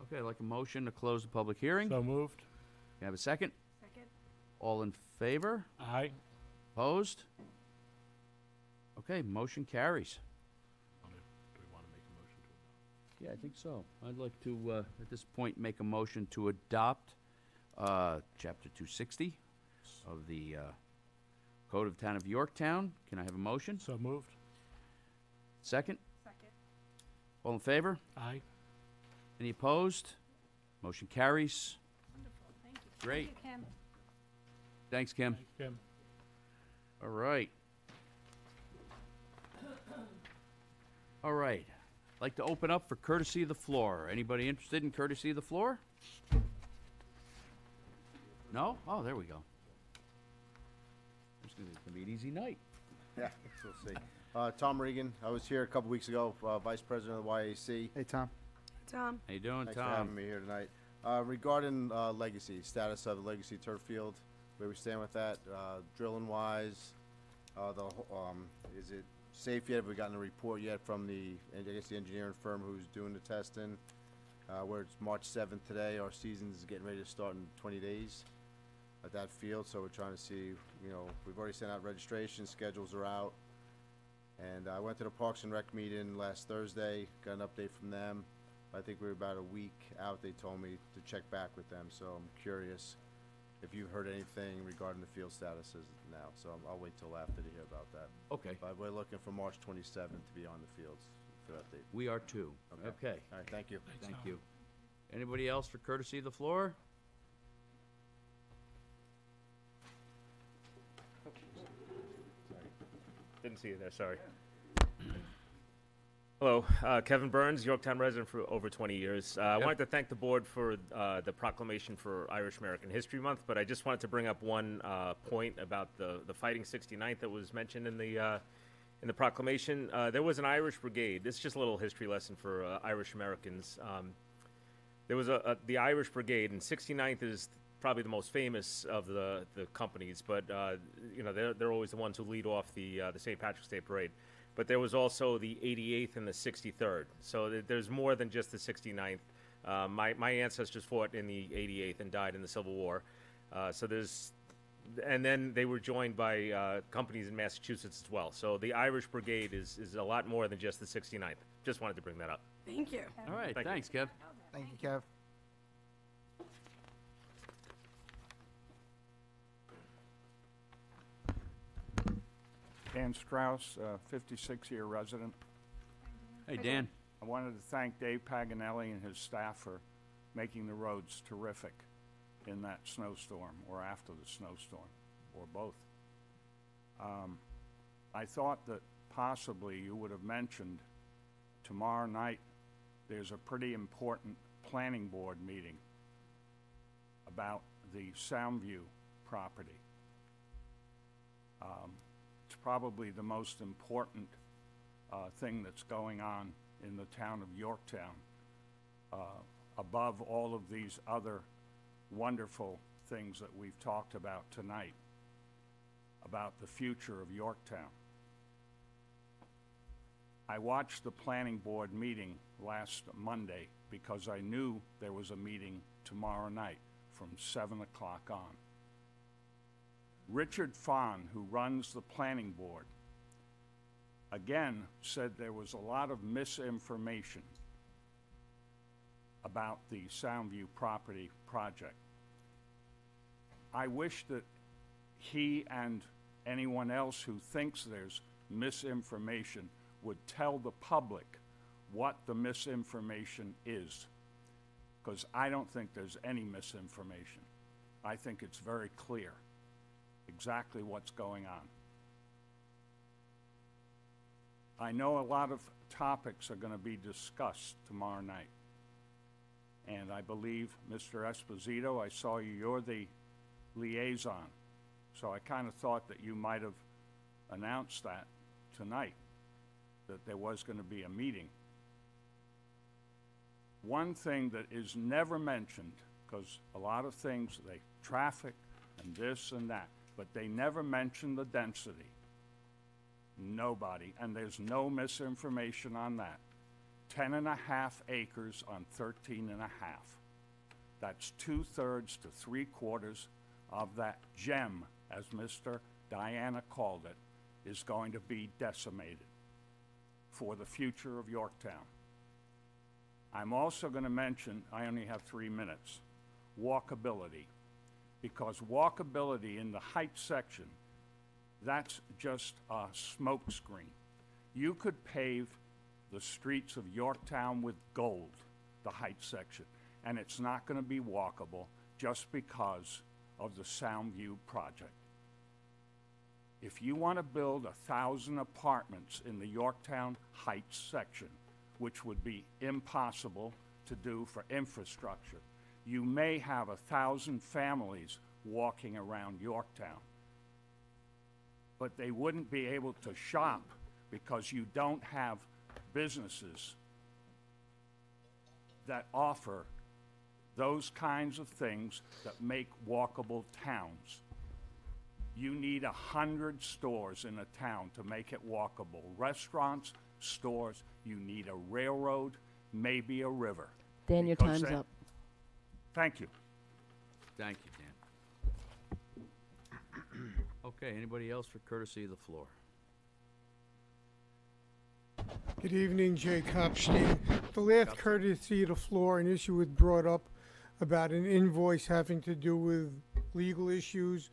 Okay, I'd like a motion to close the public hearing. So moved. Can I have a second? Second. All in favor? Aye. Opposed? Okay, motion carries. Do we want to make a motion to Yeah, I think so. I'd like to, at this point, make a motion to adopt Chapter 260 of the Code of Town of Yorktown. Can I have a motion? So moved. Second? Second. All in favor? Aye. Any opposed? Motion carries. Wonderful. Thank you. Great. Thank you, Kim. Thanks, Kim. Kim. All right. All right. I'd like to open up for courtesy of the floor. Anybody interested in courtesy of the floor? No? Oh, there we go. It's going to be an easy night. Yeah, we'll see. Tom Regan, I was here a couple weeks ago, Vice President of the YAC. Hey, Tom. Tom. How you doing, Thanks for having Tom? me here tonight. Regarding Legacy, status of the Legacy turf field, where we stand with that, drilling wise, is it safe yet? Have we gotten a report yet from the engineering firm who's doing the testing? Where it's March 7th today, our season is getting ready to start in 20 days at that field, so we're trying to see, we've already sent out registration, schedules are out. And I went to the Parks and Rec meeting last Thursday, got an update from them. I think we're about a week out, they told me to check back with them, so I'm curious if you've heard anything regarding the field statuses now, so I'll wait till after to hear about that. Okay. But we're looking for March 27th to be on the fields for that date. We are too. Okay. All right, thank you. Thank you. Anybody else for courtesy of the floor? Didn't see you there, sorry. Hello, Kevin Burns, Yorktown resident for over 20 years. I wanted to thank the board for the proclamation for Irish American History Month, but I just wanted to bring up one point about the Fighting 69th that was mentioned in the proclamation. There was an Irish brigade. This is just a little history lesson for Irish Americans. There was the Irish brigade, and 69th is probably the most famous of the companies, but they're always the ones who lead off the St. Patrick's Day Parade. But there was also the 88th and the 63rd. So there's more than just the 69th. My ancestors fought in the 88th and died in the Civil War. And then they were joined by companies in Massachusetts as well. So the Irish Brigade is a lot more than just the 69th. Just wanted to bring that up. Thank you. All right, Thank you. thanks, Kev. Thank you, Kev. Dan Strauss, 56-year resident. Hey, Dan. I wanted to thank Dave Paganelli and his staff for making the roads terrific in that snowstorm, or after the snowstorm, or both. I thought that possibly you would have mentioned tomorrow night there's a pretty important planning board meeting about the Soundview property. It's probably the most important thing that's going on in the town of Yorktown, above all of these other wonderful things that we've talked about tonight, about the future of Yorktown. I watched the planning board meeting last Monday because I knew there was a meeting tomorrow night from 7 o'clock on. Richard Fahn, who runs the planning board, again said there was a lot of misinformation about the Soundview property project. I wish that he and anyone else who thinks there's misinformation would tell the public what the misinformation is, because I don't think there's any misinformation. I think it's very clear. exactly what's going on. I know a lot of topics are going to be discussed tomorrow night. And I believe, Mr. Esposito, I saw you're the liaison. So I kind of thought that you might have announced that tonight, that there was going to be a meeting. One thing that is never mentioned, because a lot of things, they traffic and this and that, but they never mention the density. Nobody, and there's no misinformation on that. 10.5 acres on 13.5. That's 2/3 to 3/4 of that gem, as Mr. Diana called it, is going to be decimated for the future of Yorktown. I'm also going to mention, I only have 3 minutes, walkability. Because walkability in the Heights section, that's just a smokescreen. You could pave the streets of Yorktown with gold, the Heights section, and it's not going to be walkable just because of the Soundview project. If you want to build 1,000 apartments in the Yorktown Heights section, which would be impossible to do for infrastructure, you may have 1,000 families walking around Yorktown. But they wouldn't be able to shop because you don't have businesses that offer those kinds of things that make walkable towns. You need 100 stores in a town to make it walkable. Restaurants, stores, you need a railroad, maybe a river. Dan, your Because time's then- up. Thank you. Thank you, Dan. Okay, anybody else for courtesy of the floor? Good evening, Jay Kopstein. The last courtesy of the floor, an issue was brought up about an invoice having to do with legal issues.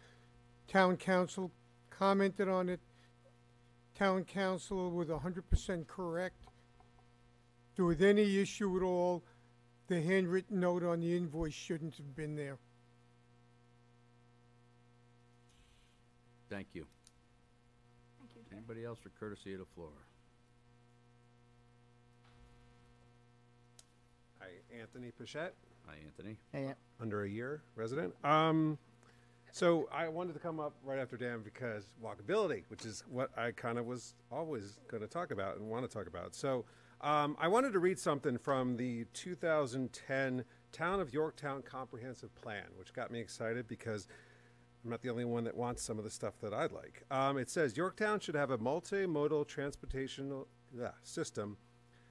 Town council commented on it. Town council was 100% correct. There was any issue at all, the handwritten note on the invoice shouldn't have been there. Thank you. Thank you. Anybody else for courtesy of the floor? Hi, Anthony Pichette. Hi, Anthony. Under a year resident. So I wanted to come up right after Dan because walkability, which is what I kind of was always going to talk about and want to talk about. So I wanted to read something from the 2010 Town of Yorktown Comprehensive Plan, which got me excited because I'm not the only one that wants some of the stuff that I'd like. It says Yorktown should have a multimodal transportation system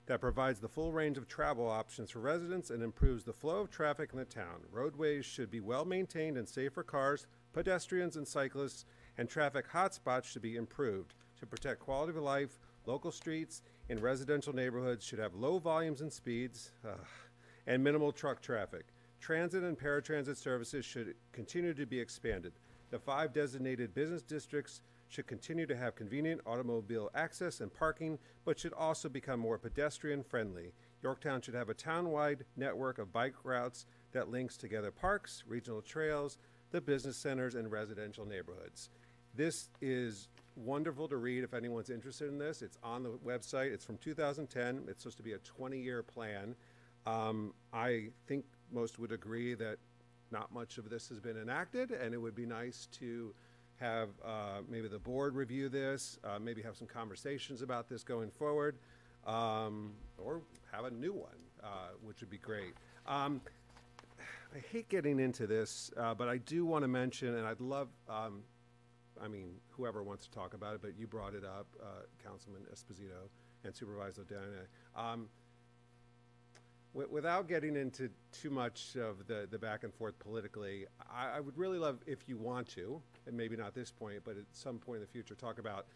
that provides the full range of travel options for residents and improves the flow of traffic in the town. Roadways should be well maintained and safe for cars, pedestrians, and cyclists, and traffic hotspots should be improved to protect quality of life. Local streets in residential neighborhoods should have low volumes and speeds and minimal truck traffic. Transit and paratransit services should continue to be expanded. The 5 designated business districts should continue to have convenient automobile access and parking, but should also become more pedestrian-friendly. Yorktown should have a town-wide network of bike routes that links together parks, regional trails, the business centers, and residential neighborhoods. This is wonderful to read if anyone's interested in this. It's on the website. It's from 2010. It's supposed to be a 20-year plan. I think most would agree that not much of this has been enacted, and it would be nice to have maybe the board review this, maybe have some conversations about this going forward, or have a new one, which would be great. I hate getting into this, but I do want to mention, and I'd love, I mean, whoever wants to talk about it, but you brought it up, Councilman Esposito and Supervisor Dana. Without getting into too much of the back and forth politically, I would really love, if you want to, and maybe not this point, but at some point in the future, talk about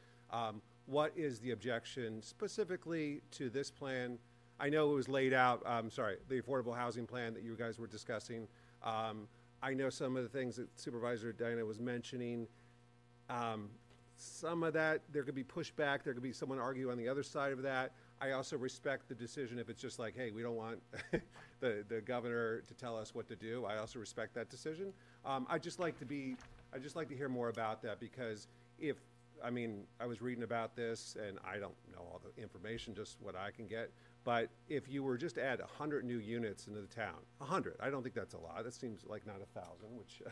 what is the objection specifically to this plan. I know it was laid out, the affordable housing plan that you guys were discussing. I know some of the things that Supervisor Diana was mentioning. Some of that, there could be pushback, there could be someone argue on the other side of that. I also respect the decision if it's just like, hey, we don't want the governor to tell us what to do. I also respect that decision. I'd just like to hear more about that, because I was reading about this, and I don't know all the information, just what I can get. But if you were just to add 100 new units into the town, 100, I don't think that's a lot. That seems like not 1,000, which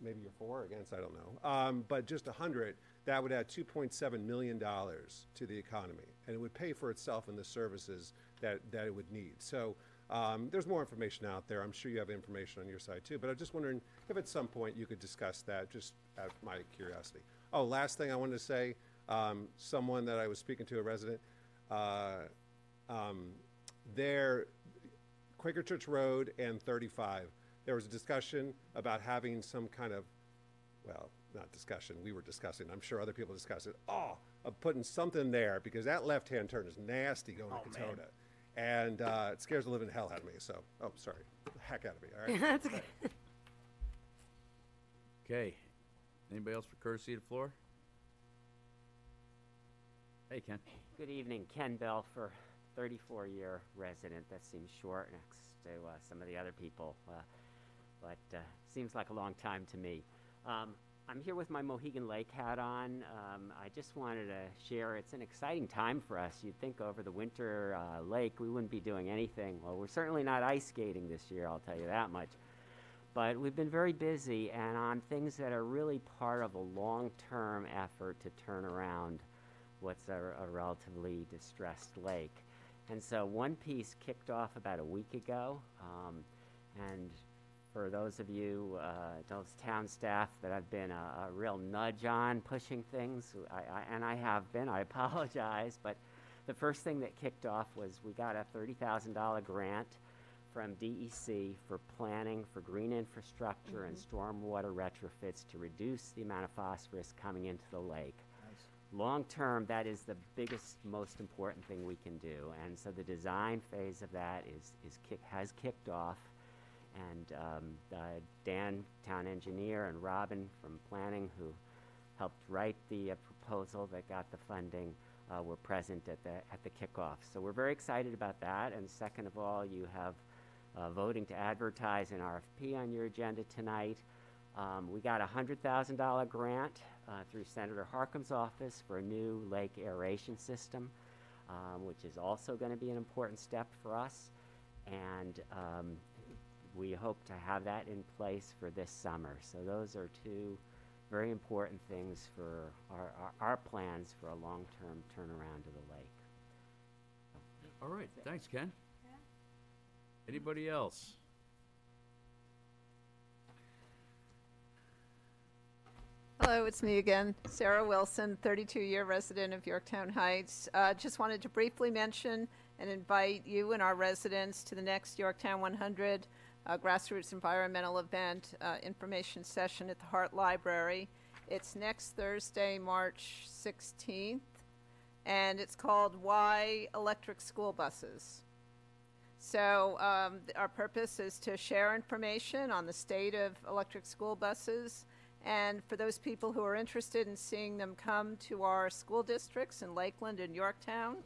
maybe you're for or against, I don't know. But just 100, that would add $2.7 million to the economy, and it would pay for itself in the services that it would need. So there's more information out there. I'm sure you have information on your side too, but I'm just wondering if at some point you could discuss that, just out of my curiosity. Oh, last thing I wanted to say, someone that I was speaking to, a resident, there, Quaker Church Road and 35, there was a discussion about having some kind of, well, not discussion, we were discussing, I'm sure other people discussed it, of putting something there, because that left-hand turn is nasty going to Katona. And it scares the living hell out of me, so, sorry, heck out of me, all right? That's okay. Okay. Anybody else for courtesy of the floor? Hey, Ken. Good evening, Ken Belfer, 34-year resident. That seems short next to some of the other people, but seems like a long time to me. I'm here with my Mohegan Lake hat on. I just wanted to share, it's an exciting time for us. You'd think over the winter lake we wouldn't be doing anything. Well, we're certainly not ice skating this year, I'll tell you that much. But we've been very busy and on things that are really part of a long-term effort to turn around what's a relatively distressed lake. And so one piece kicked off about a week ago, and for those of you, those town staff that I've been a real nudge on pushing things, and I have been, I apologize, but the first thing that kicked off was we got a $30,000 grant from DEC for planning for green infrastructure and stormwater retrofits to reduce the amount of phosphorus coming into the lake. Long term, that is the biggest, most important thing we can do, and so the design phase of that has kicked off, and Dan, town engineer, and Robin from planning, who helped write the proposal that got the funding, were present at the kickoff. So we're very excited about that. And second of all, you have voting to advertise an RFP on your agenda tonight. We got a $100,000 grant through Senator Harkin's office for a new lake aeration system, which is also going to be an important step for us. And we hope to have that in place for this summer. So those are two very important things for our plans for a long-term turnaround of the lake. All right, thanks, Ken. Anybody else? Hello, it's me again, Sarah Wilson, 32-year resident of Yorktown Heights. Just wanted to briefly mention and invite you and our residents to the next Yorktown 100 grassroots environmental event information session at the Hart Library. It's next Thursday, March 16th, and it's called Why Electric School Buses. So our purpose is to share information on the state of electric school buses, and for those people who are interested in seeing them come to our school districts in Lakeland and Yorktown,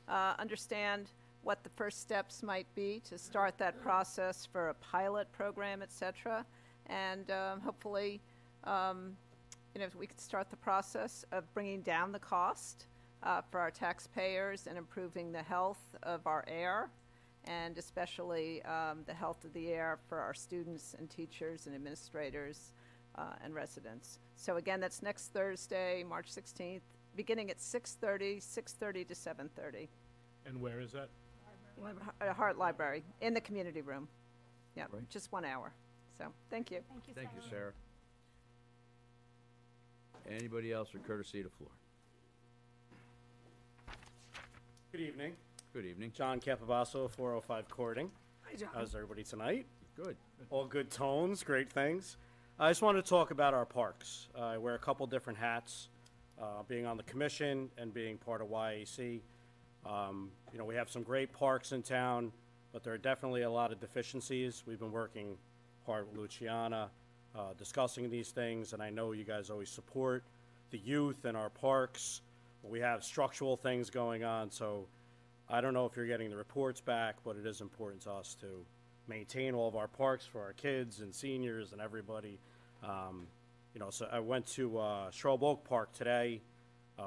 understand what the first steps might be to start that process for a pilot program, et cetera. And hopefully, we could start the process of bringing down the cost for our taxpayers and improving the health of our air, and especially the health of the air for our students and teachers and administrators and residents. So again, that's next Thursday, March 16th, beginning at 6:30 to 7:30. And where is that? Hart Library, in the community room. Yeah, Right. just 1 hour. So, thank you. Thank you, Sarah. Anybody else for courtesy of the floor? Good evening. Good evening. John Capobasso, 405 Courting. Hi, John. How's everybody tonight? Good. All good tones, great things. I just wanted to talk about our parks. I wear a couple different hats, being on the commission and being part of YAC. We have some great parks in town, but there are definitely a lot of deficiencies. We've been working hard with Luciana, discussing these things, and I know you guys always support the youth in our parks. We have structural things going on, so I don't know if you're getting the reports back, but it is important to us to maintain all of our parks for our kids and seniors and everybody. You know, so I went to Shrub Oak Park today.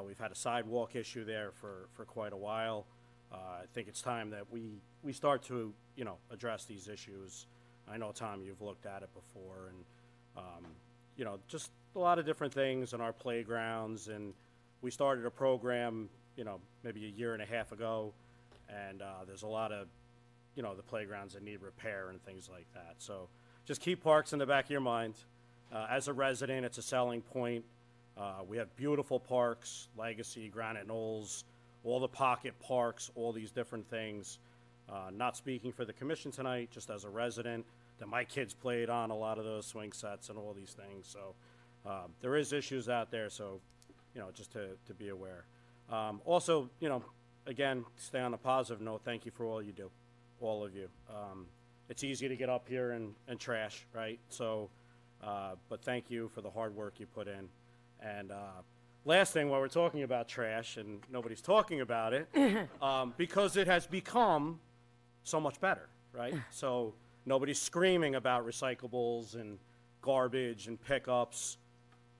We've had a sidewalk issue there for quite a while. I think it's time that we start to, you know, address these issues. I know, Tom, you've looked at it before, and, you know, just a lot of different things in our playgrounds. And we started a program, you know, maybe a year and a half ago, and there's a lot of, you know, the playgrounds that need repair and things like that. So just keep parks in the back of your mind. As a resident, it's a selling point. We have beautiful parks, Legacy, Granite Knolls, all the pocket parks, all these different things. Not speaking for the commission tonight, just as a resident, that my kids played on a lot of those swing sets and all these things. So there is issues out there, so, you know, just to be aware. Also, you know, again, stay on a positive note. Thank you for all you do, all of you. It's easy to get up here and trash, right? So, but thank you for the hard work you put in. And last thing, while we're talking about trash, and nobody's talking about it, because it has become so much better, right? So nobody's screaming about recyclables and garbage and pickups.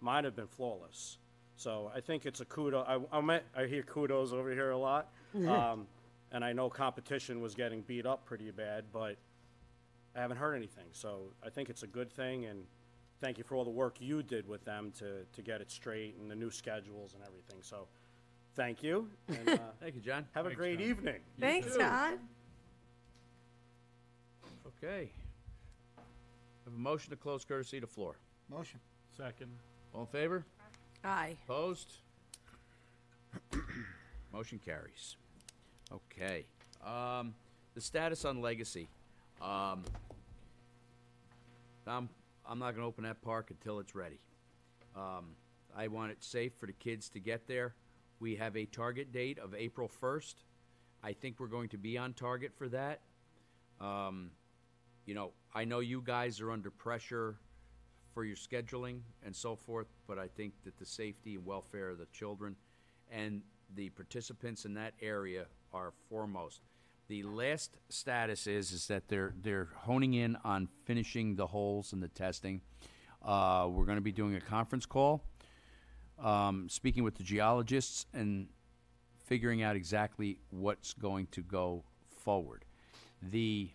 Mine have been flawless. So I think it's a kudo. I hear kudos over here a lot. And I know competition was getting beat up pretty bad, but I haven't heard anything. So I think it's a good thing, and thank you for all the work you did with them to get it straight and the new schedules and everything. So thank you. And, Thank you, John. have a great evening. Thanks, John. Okay. Have a motion to close courtesy to floor. Motion. Second. All in favor? Aye. Opposed? Motion carries. Okay. The status on Legacy. I'm not gonna open that park until it's ready. I want it safe for the kids to get there. We have a target date of April 1st. I think we're going to be on target for that. You know, I know you guys are under pressure for your scheduling and so forth, but I think that the safety and welfare of the children and the participants in that area are foremost. The last status is that they're honing in on finishing the holes and the testing. We're going to be doing a conference call, speaking with the geologists and figuring out exactly what's going to go forward. The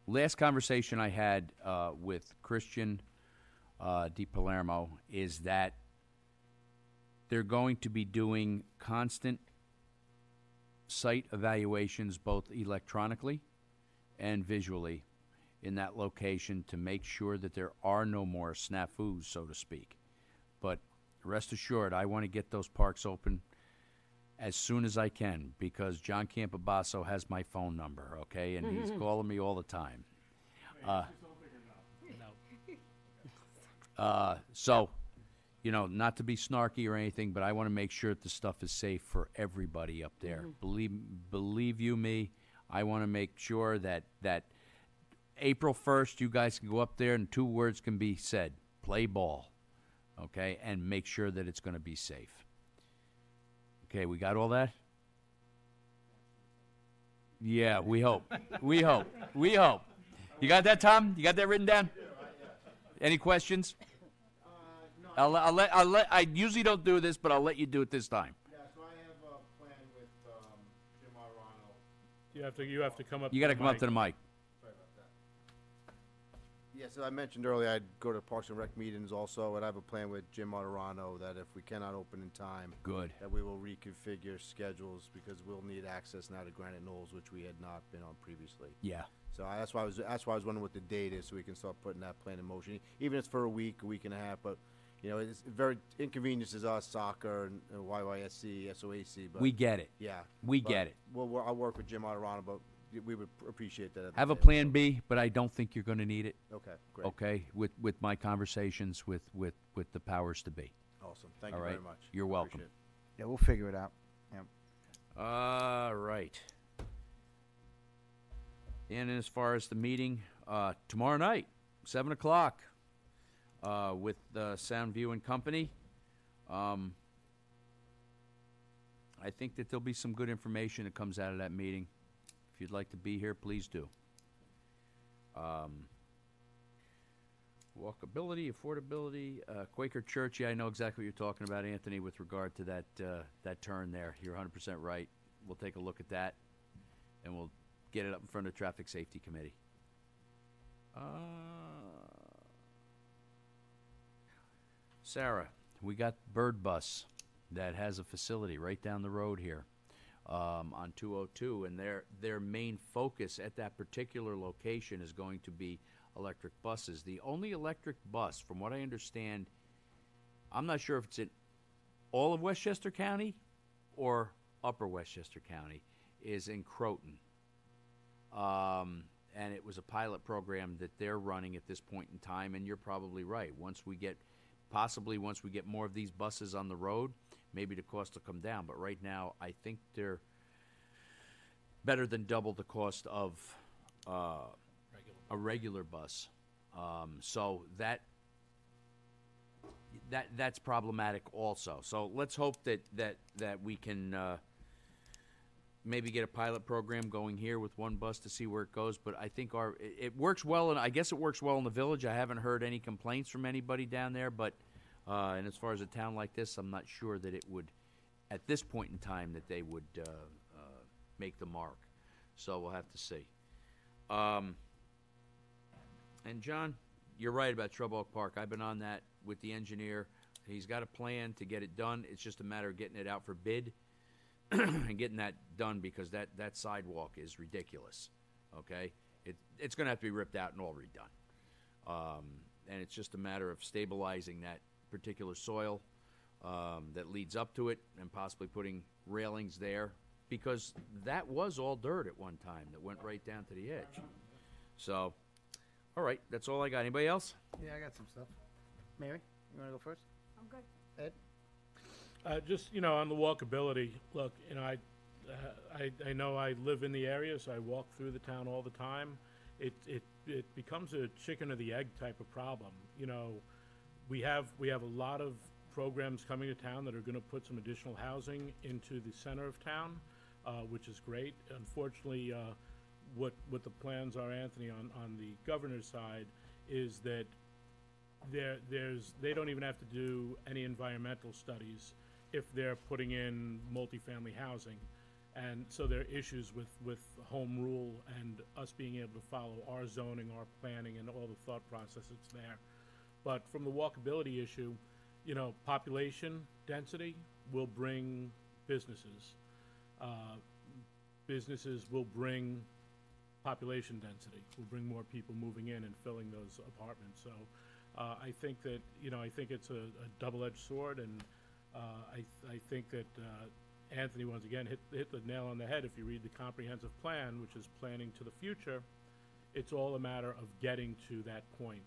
last conversation I had with Christian Di Palermo is that they're going to be doing constant site evaluations, both electronically and visually, in that location to make sure that there are no more snafus, so to speak. But rest assured, I want to get those parks open as soon as I can, because John Campobasso has my phone number, okay, and he's calling me all the time. So, you know, not to be snarky or anything, but I want to make sure that the stuff is safe for everybody up there. Believe you me, I want to make sure that April 1st, you guys can go up there and 2 words can be said: play ball, okay, and make sure that it's going to be safe. Okay, we got all that? Yeah, we hope. We hope. We hope. You got that, Tom? You got that written down? Any questions? I'll let. I usually don't do this, but I'll let you do it this time. Yeah, so I have a plan with Jim Arano. You have to come up. You got to come up to the mic. Sorry about that. Yeah, so I mentioned earlier I'd go to Parks and Rec meetings also, and I have a plan with Jim Arano that if we cannot open in time, good, that we will reconfigure schedules, because we'll need access now to Granite Knolls, which we had not been on previously. Yeah. So that's why I was wondering what the date is, so we can start putting that plan in motion, even if it's for a week and a half. But you know, it's very inconveniences us, soccer and YYSC, SOAC. But We get it. Yeah, We get it. Well, I'll work with Jim Arano, but we would appreciate that. Have a plan B, but I don't think you're going to need it. Okay, great. Okay, with my conversations with the powers to be. Awesome. Thank All you right. very much. You're welcome. Appreciate Yeah, we'll figure it out. Yep. All right. And as far as the meeting, tomorrow night, 7 o'clock, with Soundview and Company. I think that there'll be some good information that comes out of that meeting. If you'd like to be here, please do. Walkability, affordability, Quaker Church. Yeah, I know exactly what you're talking about, Anthony, with regard to that turn there. You're 100% right. We'll take a look at that, and we'll get it up in front of the Traffic Safety Committee. Sarah, we got Bird Bus that has a facility right down the road here on 202, and their main focus at that particular location is going to be electric buses. The only electric bus, from what I understand, I'm not sure if it's in all of Westchester County or Upper Westchester County, is in Croton. And it was a pilot program that they're running at this point in time, and you're probably right. Once we get more of these buses on the road, maybe the cost will come down. But right now, I think they're better than double the cost of a regular bus. So that's problematic also. So let's hope that we can maybe get a pilot program going here with one bus to see where it goes. But I think it works well, and I guess it works well in the village. I haven't heard any complaints from anybody down there. But and as far as a town like this, I'm not sure that it would, at this point in time, that they would make the mark. So we'll have to see. And John, you're right about Shrub Oak Park. I've been on that with the engineer. He's got a plan to get it done. It's just a matter of getting it out for bid and getting that done, because that sidewalk is ridiculous. Okay? It's going to have to be ripped out and all redone. And it's just a matter of stabilizing that particular soil that leads up to it, and possibly putting railings there, because that was all dirt at one time that went right down to the edge. So, all right, that's all I got. Anybody else? Yeah, I got some stuff. Mary, you want to go first? I'm good. Ed? Just, on the walkability, look, I know I live in the area, so I walk through the town all the time. It becomes a chicken or the egg type of problem. We have a lot of programs coming to town that are going to put some additional housing into the center of town, which is great. Unfortunately, what the plans are, Anthony, on the governor's side, is that they don't even have to do any environmental studies if they're putting in multifamily housing. And so there are issues with home rule and us being able to follow our zoning, our planning, and all the thought process that's there. But from the walkability issue, population density will bring businesses. Businesses will bring population density, will bring more people moving in and filling those apartments. So I think that, I think it's a double-edged sword, and I think that Anthony, once again, hit the nail on the head. If you read the comprehensive plan, which is planning to the future, it's all a matter of getting to that point.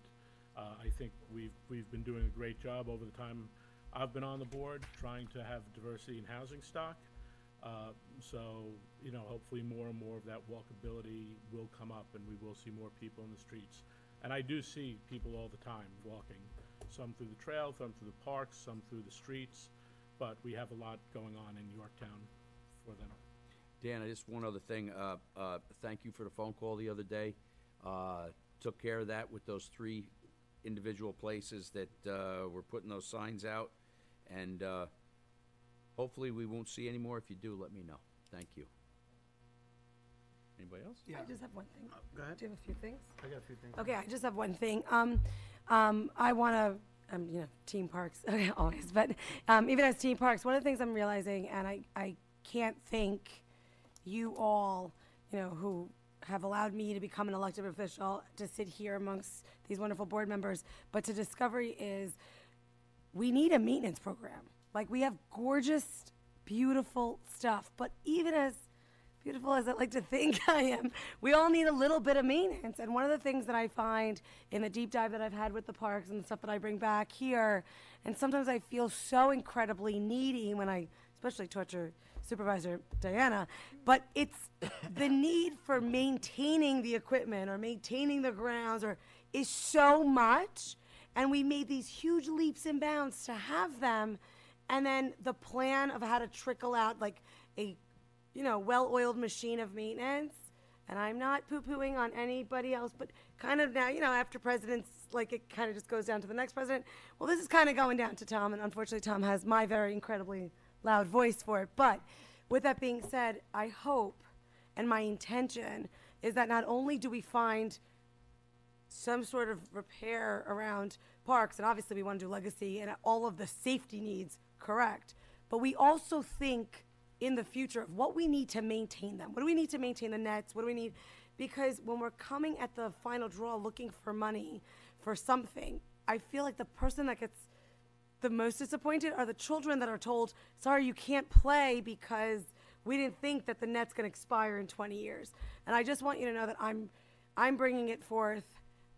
I think we've been doing a great job over the time I've been on the board, trying to have diversity in housing stock. So, hopefully more and more of that walkability will come up, and we will see more people in the streets. And I do see people all the time walking, some through the trail, some through the parks, some through the streets. But we have a lot going on in Yorktown for them. Dan, just one other thing. Thank you for the phone call the other day. Took care of that with those 3 individual places that were putting those signs out. And hopefully we won't see any more. If you do, let me know. Thank you. Anybody else? I just have one thing. Go ahead. Do you have a few things? I got a few things. Okay, I just have one thing. I want to, team parks, always, but even as team parks, one of the things I'm realizing, and I can't thank you all, who have allowed me to become an elected official, to sit here amongst these wonderful board members, but to Discovery is we need a maintenance program. Like, we have gorgeous, beautiful stuff, but even as beautiful as I like to think I am, we all need a little bit of maintenance. And one of the things that I find in the deep dive that I've had with the parks and the stuff that I bring back here, and sometimes I feel so incredibly needy when I especially torture Supervisor Diana, but it's the need for maintaining the equipment or maintaining the grounds is so much, and we made these huge leaps and bounds to have them. and then the plan of how to trickle out like a, well-oiled machine of maintenance. And I'm not poo-pooing on anybody else, but kind of now, after presidents, like it kind of just goes down to the next president. Well, this is kind of going down to Tom, and unfortunately Tom has my very incredibly loud voice for it. But with that being said, I hope, and my intention is that not only do we find some sort of repair around parks, and obviously we want to do legacy and all of the safety needs correct, but we also think in the future of what we need to maintain them. What do we need to maintain the nets? What do we need? Because when we're coming at the final draw looking for money for something, I feel like the person that gets the most disappointed are the children that are told, sorry, you can't play because we didn't think that the net's going to expire in 20 years. And I just want you to know that I'm bringing it forth.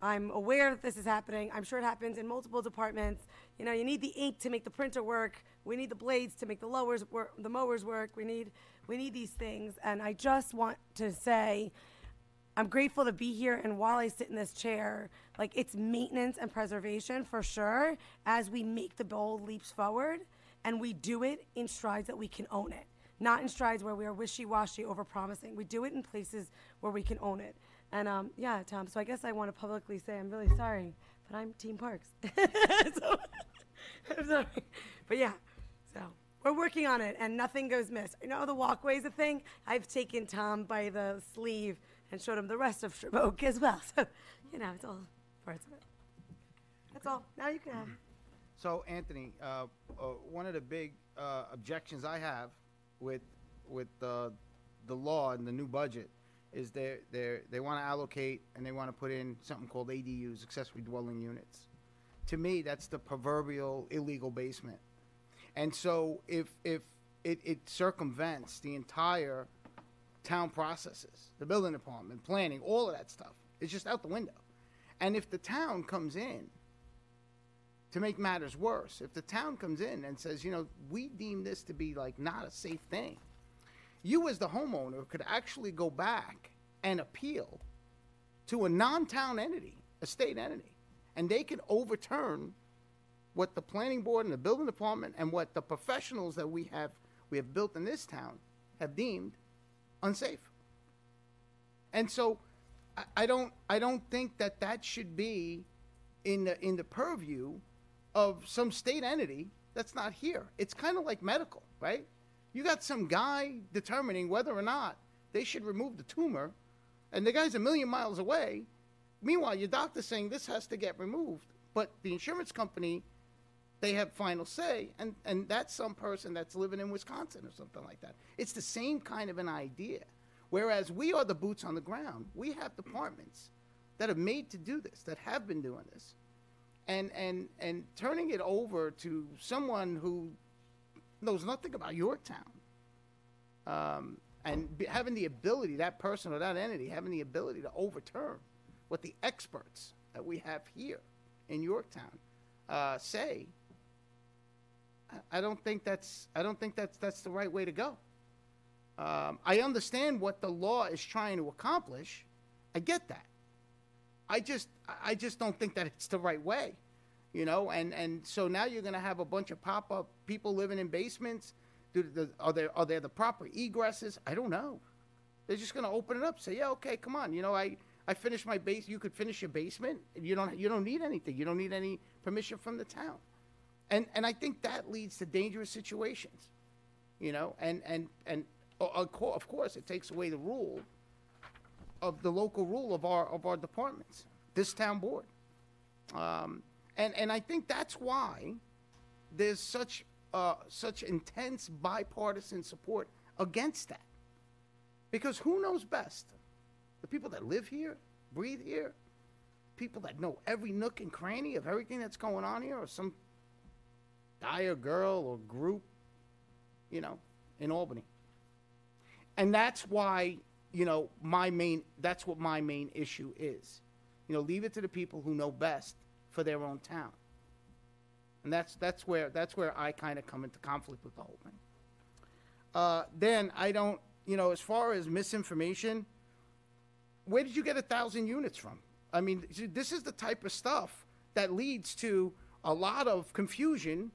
I'm aware that this is happening. I'm sure it happens in multiple departments. You need the ink to make the printer work. We need the blades to make the mowers work. We need these things. And I just want to say, I'm grateful to be here. And while I sit in this chair, like it's maintenance and preservation for sure as we make the bold leaps forward. And we do it in strides that we can own it. Not in strides where we are wishy-washy, over-promising. We do it in places where we can own it. And yeah, Tom, so I guess I want to publicly say I'm really sorry, but I'm Team Parks. So, I'm sorry. But yeah, so we're working on it, and nothing goes missed. The walkway's a thing. I've taken Tom by the sleeve and showed him the rest of Sherbrooke as well. So, it's all parts of it. That's all. Now you can have. So, Anthony, one of the big objections I have with the law and the new budget is they want to allocate and they want to put in something called ADUs, accessory dwelling units. To me, that's the proverbial illegal basement. And so if it circumvents the entire town processes, the building department, planning, all of that stuff, it's just out the window. And if the town comes in to make matters worse, if the town comes in and says, we deem this to be like not a safe thing, you as the homeowner could actually go back and appeal to a non-town entity, a state entity, and they could overturn what the planning board and the building department and what the professionals that we have built in this town have deemed unsafe. And so I don't think that should be in the purview of some state entity that's not here. It's kind of like medical, right? You got some guy determining whether or not they should remove the tumor, and the guy's a million miles away. Meanwhile, your doctor's saying this has to get removed, but the insurance company, they have final say, and that's some person that's living in Wisconsin or something like that. It's the same kind of an idea. Whereas we are the boots on the ground. We have departments that are made to do this, that have been doing this. And turning it over to someone who knows nothing about Yorktown, having the ability, that person or that entity, having the ability to overturn what the experts that we have here in Yorktown say, I don't think that's the right way to go. I understand what the law is trying to accomplish. I get that. I just don't think that it's the right way, and so now you're going to have a bunch of pop-up people living in basements. Are there the proper egresses? I don't know. They're just going to open it up, say, yeah, okay, come on. I finished my base. You could finish your basement. You don't need anything. You don't need any permission from the town. And I think that leads to dangerous situations, and of course it takes away the rule of the local rule of our departments, this town board. And I think that's why there's such intense bipartisan support against that. Because who knows best? The people that live here, breathe here, people that know every nook and cranny of everything that's going on here, or some guy or girl or group, in Albany. And that's why, that's what my main issue is. Leave it to the people who know best for their own town. And that's where I kind of come into conflict with the whole thing. Then I don't, as far as misinformation, where did you get 1,000 units from? I mean, this is the type of stuff that leads to a lot of confusion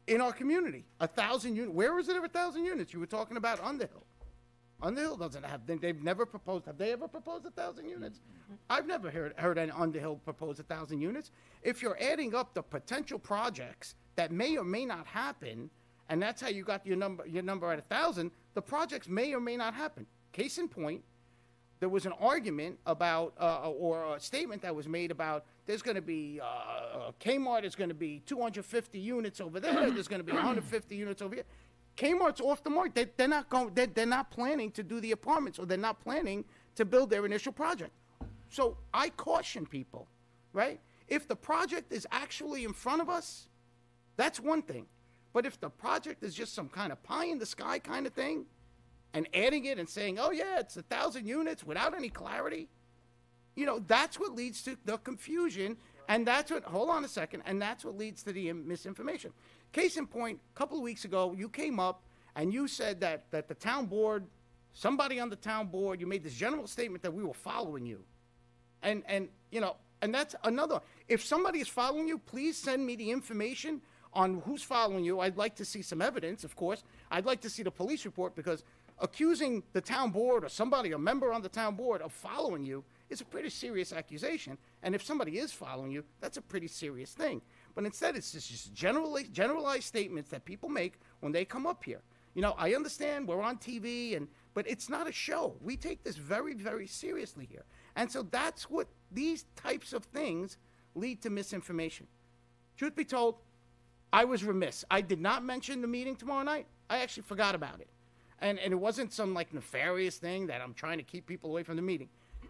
in our community. 1,000 units. Where is it of 1,000 units? You were talking about Underhill. Underhill doesn't have, they've never proposed, have they ever proposed 1,000 units? I've never heard any Underhill propose 1,000 units. If you're adding up the potential projects that may or may not happen, and that's how you got your number at 1,000, the projects may or may not happen. Case in point, there was an argument about, or a statement that was made about, there's going to be, Kmart is going to be 250 units over there, there's going to be 150 units over here. Kmart's off the mark. They're not going. They're not planning to do the apartments, or they're not planning to build their initial project. So I caution people, right? If the project is actually in front of us, that's one thing. But if the project is just some kind of pie in the sky kind of thing, and adding it and saying, "Oh yeah, it's 1,000 units," without any clarity, that's what leads to the confusion, and that's what. Hold on a second, and that's what leads to the misinformation. Case in point, a couple of weeks ago, you came up and you said that the town board, somebody on the town board, you made this general statement that we were following you. And that's another. If somebody is following you, please send me the information on who's following you. I'd like to see some evidence, of course. I'd like to see the police report, because accusing the town board or somebody, a member on the town board, of following you is a pretty serious accusation. And if somebody is following you, that's a pretty serious thing. But instead, it's just generalized statements that people make when they come up here. I understand we're on TV, but it's not a show. We take this very, very seriously here. And so that's what these types of things lead to misinformation. Truth be told, I was remiss. I did not mention the meeting tomorrow night. I actually forgot about it. And it wasn't some nefarious thing that I'm trying to keep people away from the meeting.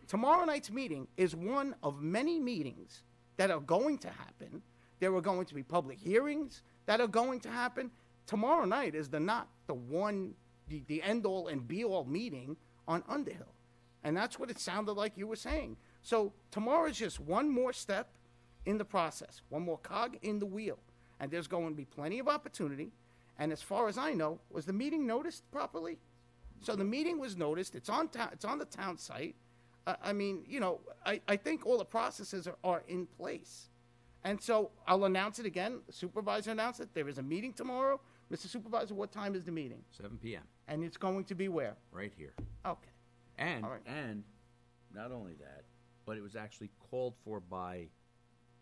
Tomorrow night's meeting is one of many meetings that are going to happen. There are going to be public hearings that are going to happen. Tomorrow night is the end-all and be-all meeting on Underhill. And that's what it sounded like you were saying. So tomorrow is just one more step in the process, one more cog in the wheel. And there's going to be plenty of opportunity. And as far as I know, was the meeting noticed properly? So the meeting was noticed. It's on the town site. I think all the processes are in place. And so I'll announce it again. The supervisor announced it. There is a meeting tomorrow. Mr. Supervisor, what time is the meeting? 7 p.m. And it's going to be where? Right here. Okay. And All right. and not only that, but it was actually called for by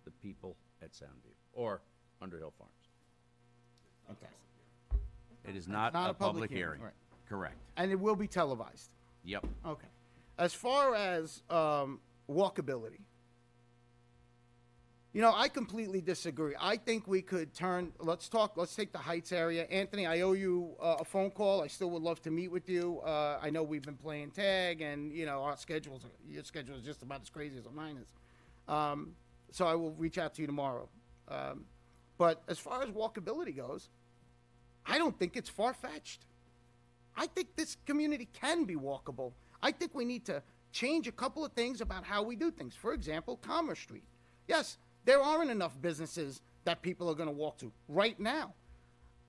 the people at Soundview or Underhill Farms. Fantastic. It is not a public hearing. Right. Correct. And it will be televised. Yep. Okay. As far as walkability, I completely disagree. I think we could let's take the Heights area. Anthony, I owe you a phone call. I still would love to meet with you. I know we've been playing tag, and, your schedule is just about as crazy as mine is. So I will reach out to you tomorrow. But as far as walkability goes, I don't think it's far-fetched. I think this community can be walkable. I think we need to change a couple of things about how we do things. For example, Commerce Street. Yes, there aren't enough businesses that people are going to walk to right now.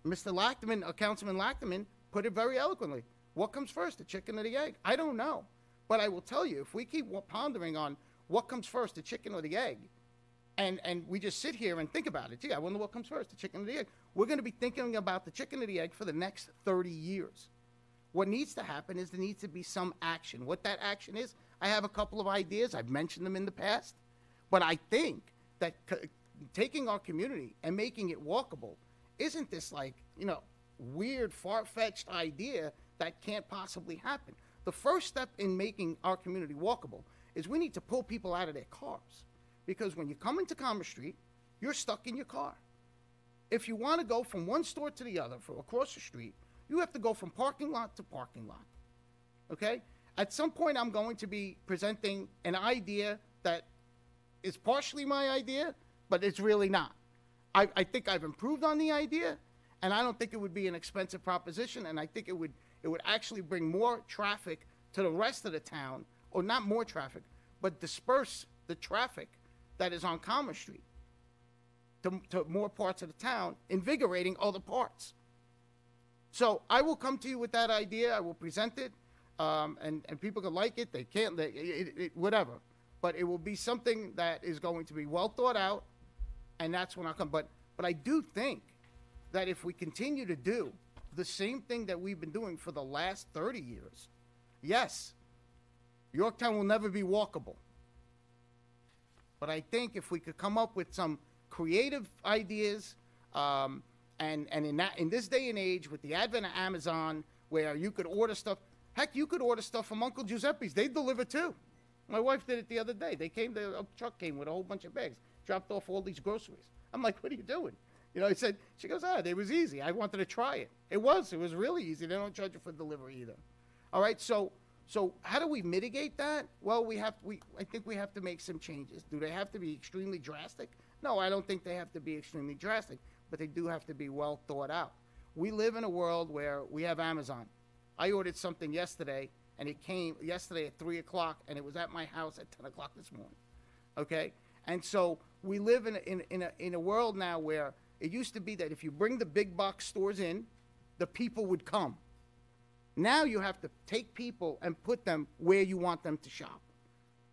Mr. Lachman, Councilman Lachman, put it very eloquently. What comes first, the chicken or the egg? I don't know. But I will tell you, if we keep pondering on what comes first, the chicken or the egg, and we just sit here and think about it, gee, I wonder what comes first, the chicken or the egg, we're going to be thinking about the chicken or the egg for the next 30 years. What needs to happen is there needs to be some action. What that action is, I have a couple of ideas. I've mentioned them in the past. But I think that taking our community and making it walkable isn't this weird, far-fetched idea that can't possibly happen. The first step in making our community walkable is we need to pull people out of their cars. Because when you come into Commerce Street, you're stuck in your car. If you want to go from one store to the other, across the street, you have to go from parking lot to parking lot. Okay? At some point, I'm going to be presenting an idea that is partially my idea, but it's really not. I think I've improved on the idea, and I don't think it would be an expensive proposition, and I think it would actually bring more traffic to the rest of the town, or not more traffic, but disperse the traffic that is on Commerce Street to more parts of the town, invigorating other parts. So I will come to you with that idea. I will present it, and people can like it. They can't, whatever. But it will be something that is going to be well thought out, and that's when I'll come. But I do think that if we continue to do the same thing that we've been doing for the last 30 years, yes, Yorktown will never be walkable. But I think if we could come up with some creative ideas, and in this day and age, with the advent of Amazon, where you could order stuff, heck, you could order stuff from Uncle Giuseppe's. They deliver too. My wife did it the other day. A truck came with a whole bunch of bags, dropped off all these groceries. I'm like, what are you doing? You know, she goes, it was easy. I wanted to try it. It was really easy. They don't charge you for delivery either. All right, so how do we mitigate that? Well, I think we have to make some changes. Do they have to be extremely drastic? No, I don't think they have to be extremely drastic, but they do have to be well thought out. We live in a world where we have Amazon. I ordered something yesterday, and it came yesterday at 3 o'clock, and it was at my house at 10 o'clock this morning. Okay? And so we live in a world now where it used to be that if you bring the big box stores in, the people would come. Now you have to take people and put them where you want them to shop.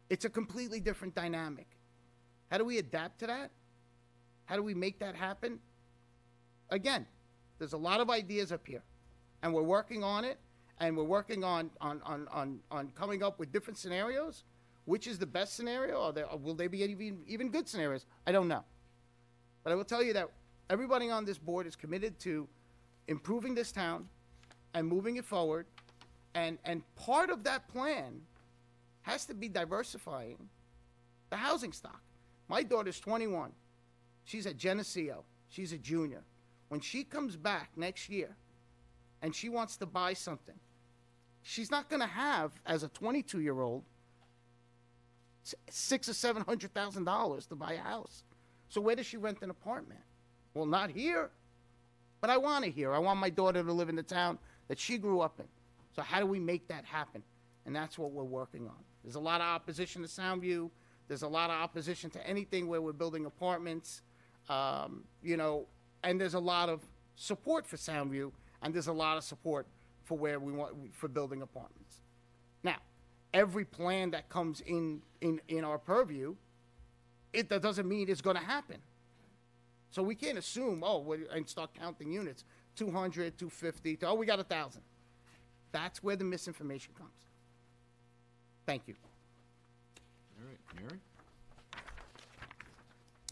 It's a completely different dynamic. How do we adapt to that? How do we make that happen? Again, there's a lot of ideas up here, and we're working on it, and we're working on coming up with different scenarios. Which is the best scenario? Or will there be even good scenarios? I don't know. But I will tell you that everybody on this board is committed to improving this town and moving it forward. And part of that plan has to be diversifying the housing stock. My daughter's 21. She's at Geneseo. She's a junior. When she comes back next year and she wants to buy something, she's not going to have, as a 22-year-old, $600,000 or $700,000 to buy a house. So where does she rent an apartment? Well, not here. But I want it here. I want my daughter to live in the town that she grew up in. So how do we make that happen? And that's what we're working on. There's a lot of opposition to Soundview. There's a lot of opposition to anything where we're building apartments. You know, and there's a lot of support for Soundview, and there's a lot of support for where we want for building apartments. Now, every plan that comes in our purview, that doesn't mean it's going to happen. So we can't assume, and start counting units, 200, 250, we got 1,000. That's where the misinformation comes. Thank you. All right, Mary?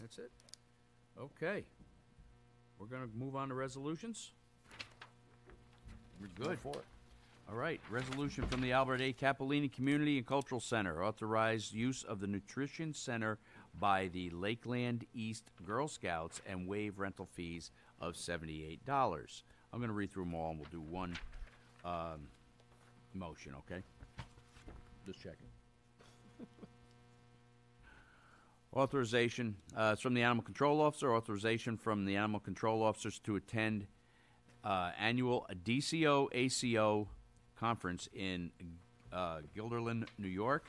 That's it? Okay. We're going to move on to resolutions. We're good. Go for it. All right, resolution from the Albert A. Capolini Community and Cultural Center, authorized use of the Nutrition Center by the Lakeland East Girl Scouts and waive rental fees of $78. I'm going to read through them all, and we'll do one motion, okay? Just checking. Authorization, it's from the Animal Control Officer, authorization from the Animal Control Officers to attend annual DCO-ACO conference in Guilderland, New York.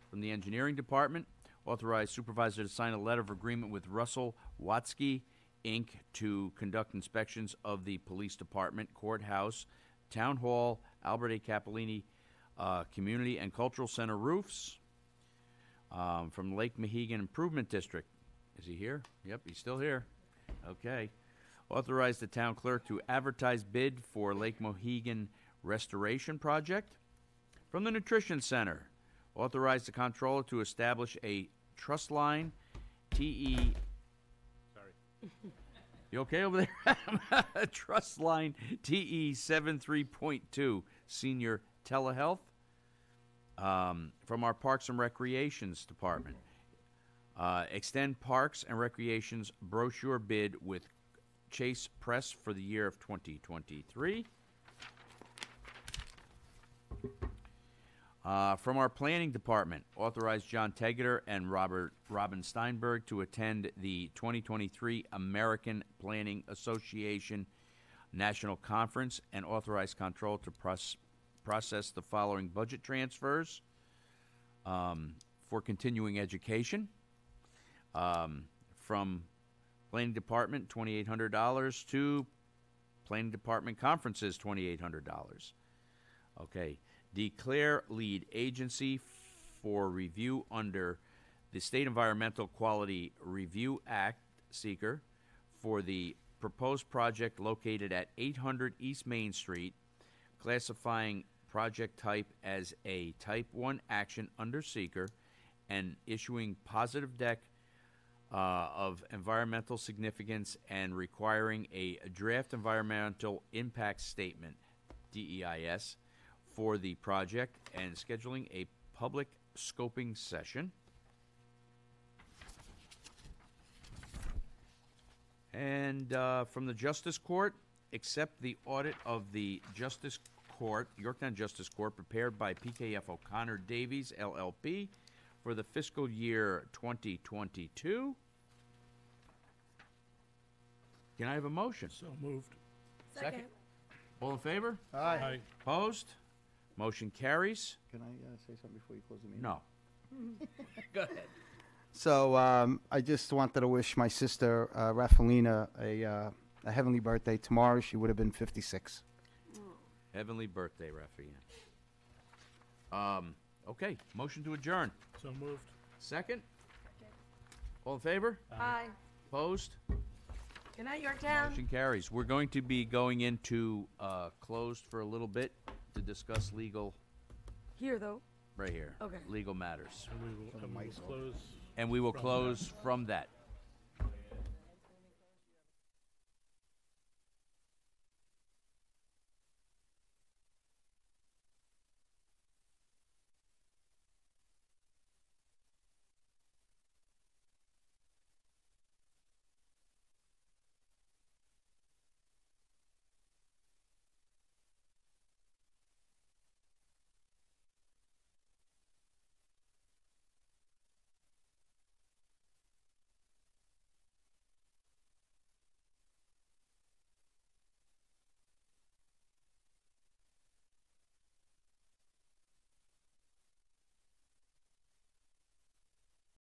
From the Engineering Department, authorized supervisor to sign a letter of agreement with Russell Watsky, Inc. to conduct inspections of the Police Department, Courthouse, Town Hall, Albert A. Capolini Community and Cultural Center roofs. From Lake Mohegan Improvement District. Is he here? Yep, he's still here. Okay. Authorize the town clerk to advertise bid for Lake Mohegan Restoration Project. From the Nutrition Center, authorize the comptroller to establish a trust line TE. Sorry. You okay over there? Trust line TE 73.2 Senior Telehealth. From our Parks and Recreations Department, extend Parks and Recreations brochure bid with Chase Press for the year of 2023. From our Planning Department, authorize John Tegeter and Robin Steinberg to attend the 2023 American Planning Association National Conference and authorize Comptroller to process the following budget transfers for continuing education. From Planning Department, $2,800 to Planning Department Conferences, $2,800. Okay. Declare lead agency for review under the State Environmental Quality Review Act seeker for the proposed project located at 800 East Main Street, classifying project type as a Type 1 action under seeker, and issuing positive deck of environmental significance and requiring a draft environmental impact statement, DEIS, for the project, and scheduling a public scoping session. And from the Justice Court, accept the audit of the Justice Court, Yorktown Justice Court, prepared by PKF O'Connor Davies, LLP, for the fiscal year 2022. Can I have a motion? So moved. Second. All in favor? Aye. Opposed? Motion carries. Can I say something before you close the meeting? No. Go ahead. So I just wanted to wish my sister Rafaelina a heavenly birthday tomorrow. She would have been 56. Heavenly birthday, Raphael. Okay, motion to adjourn. So moved. Second? All in favor? Aye. Opposed? Good night, Yorktown. Motion carries. We're going to be going into closed for a little bit to discuss legal, Here, though. right here. Okay. Legal matters. And we will close. And we will from close from that.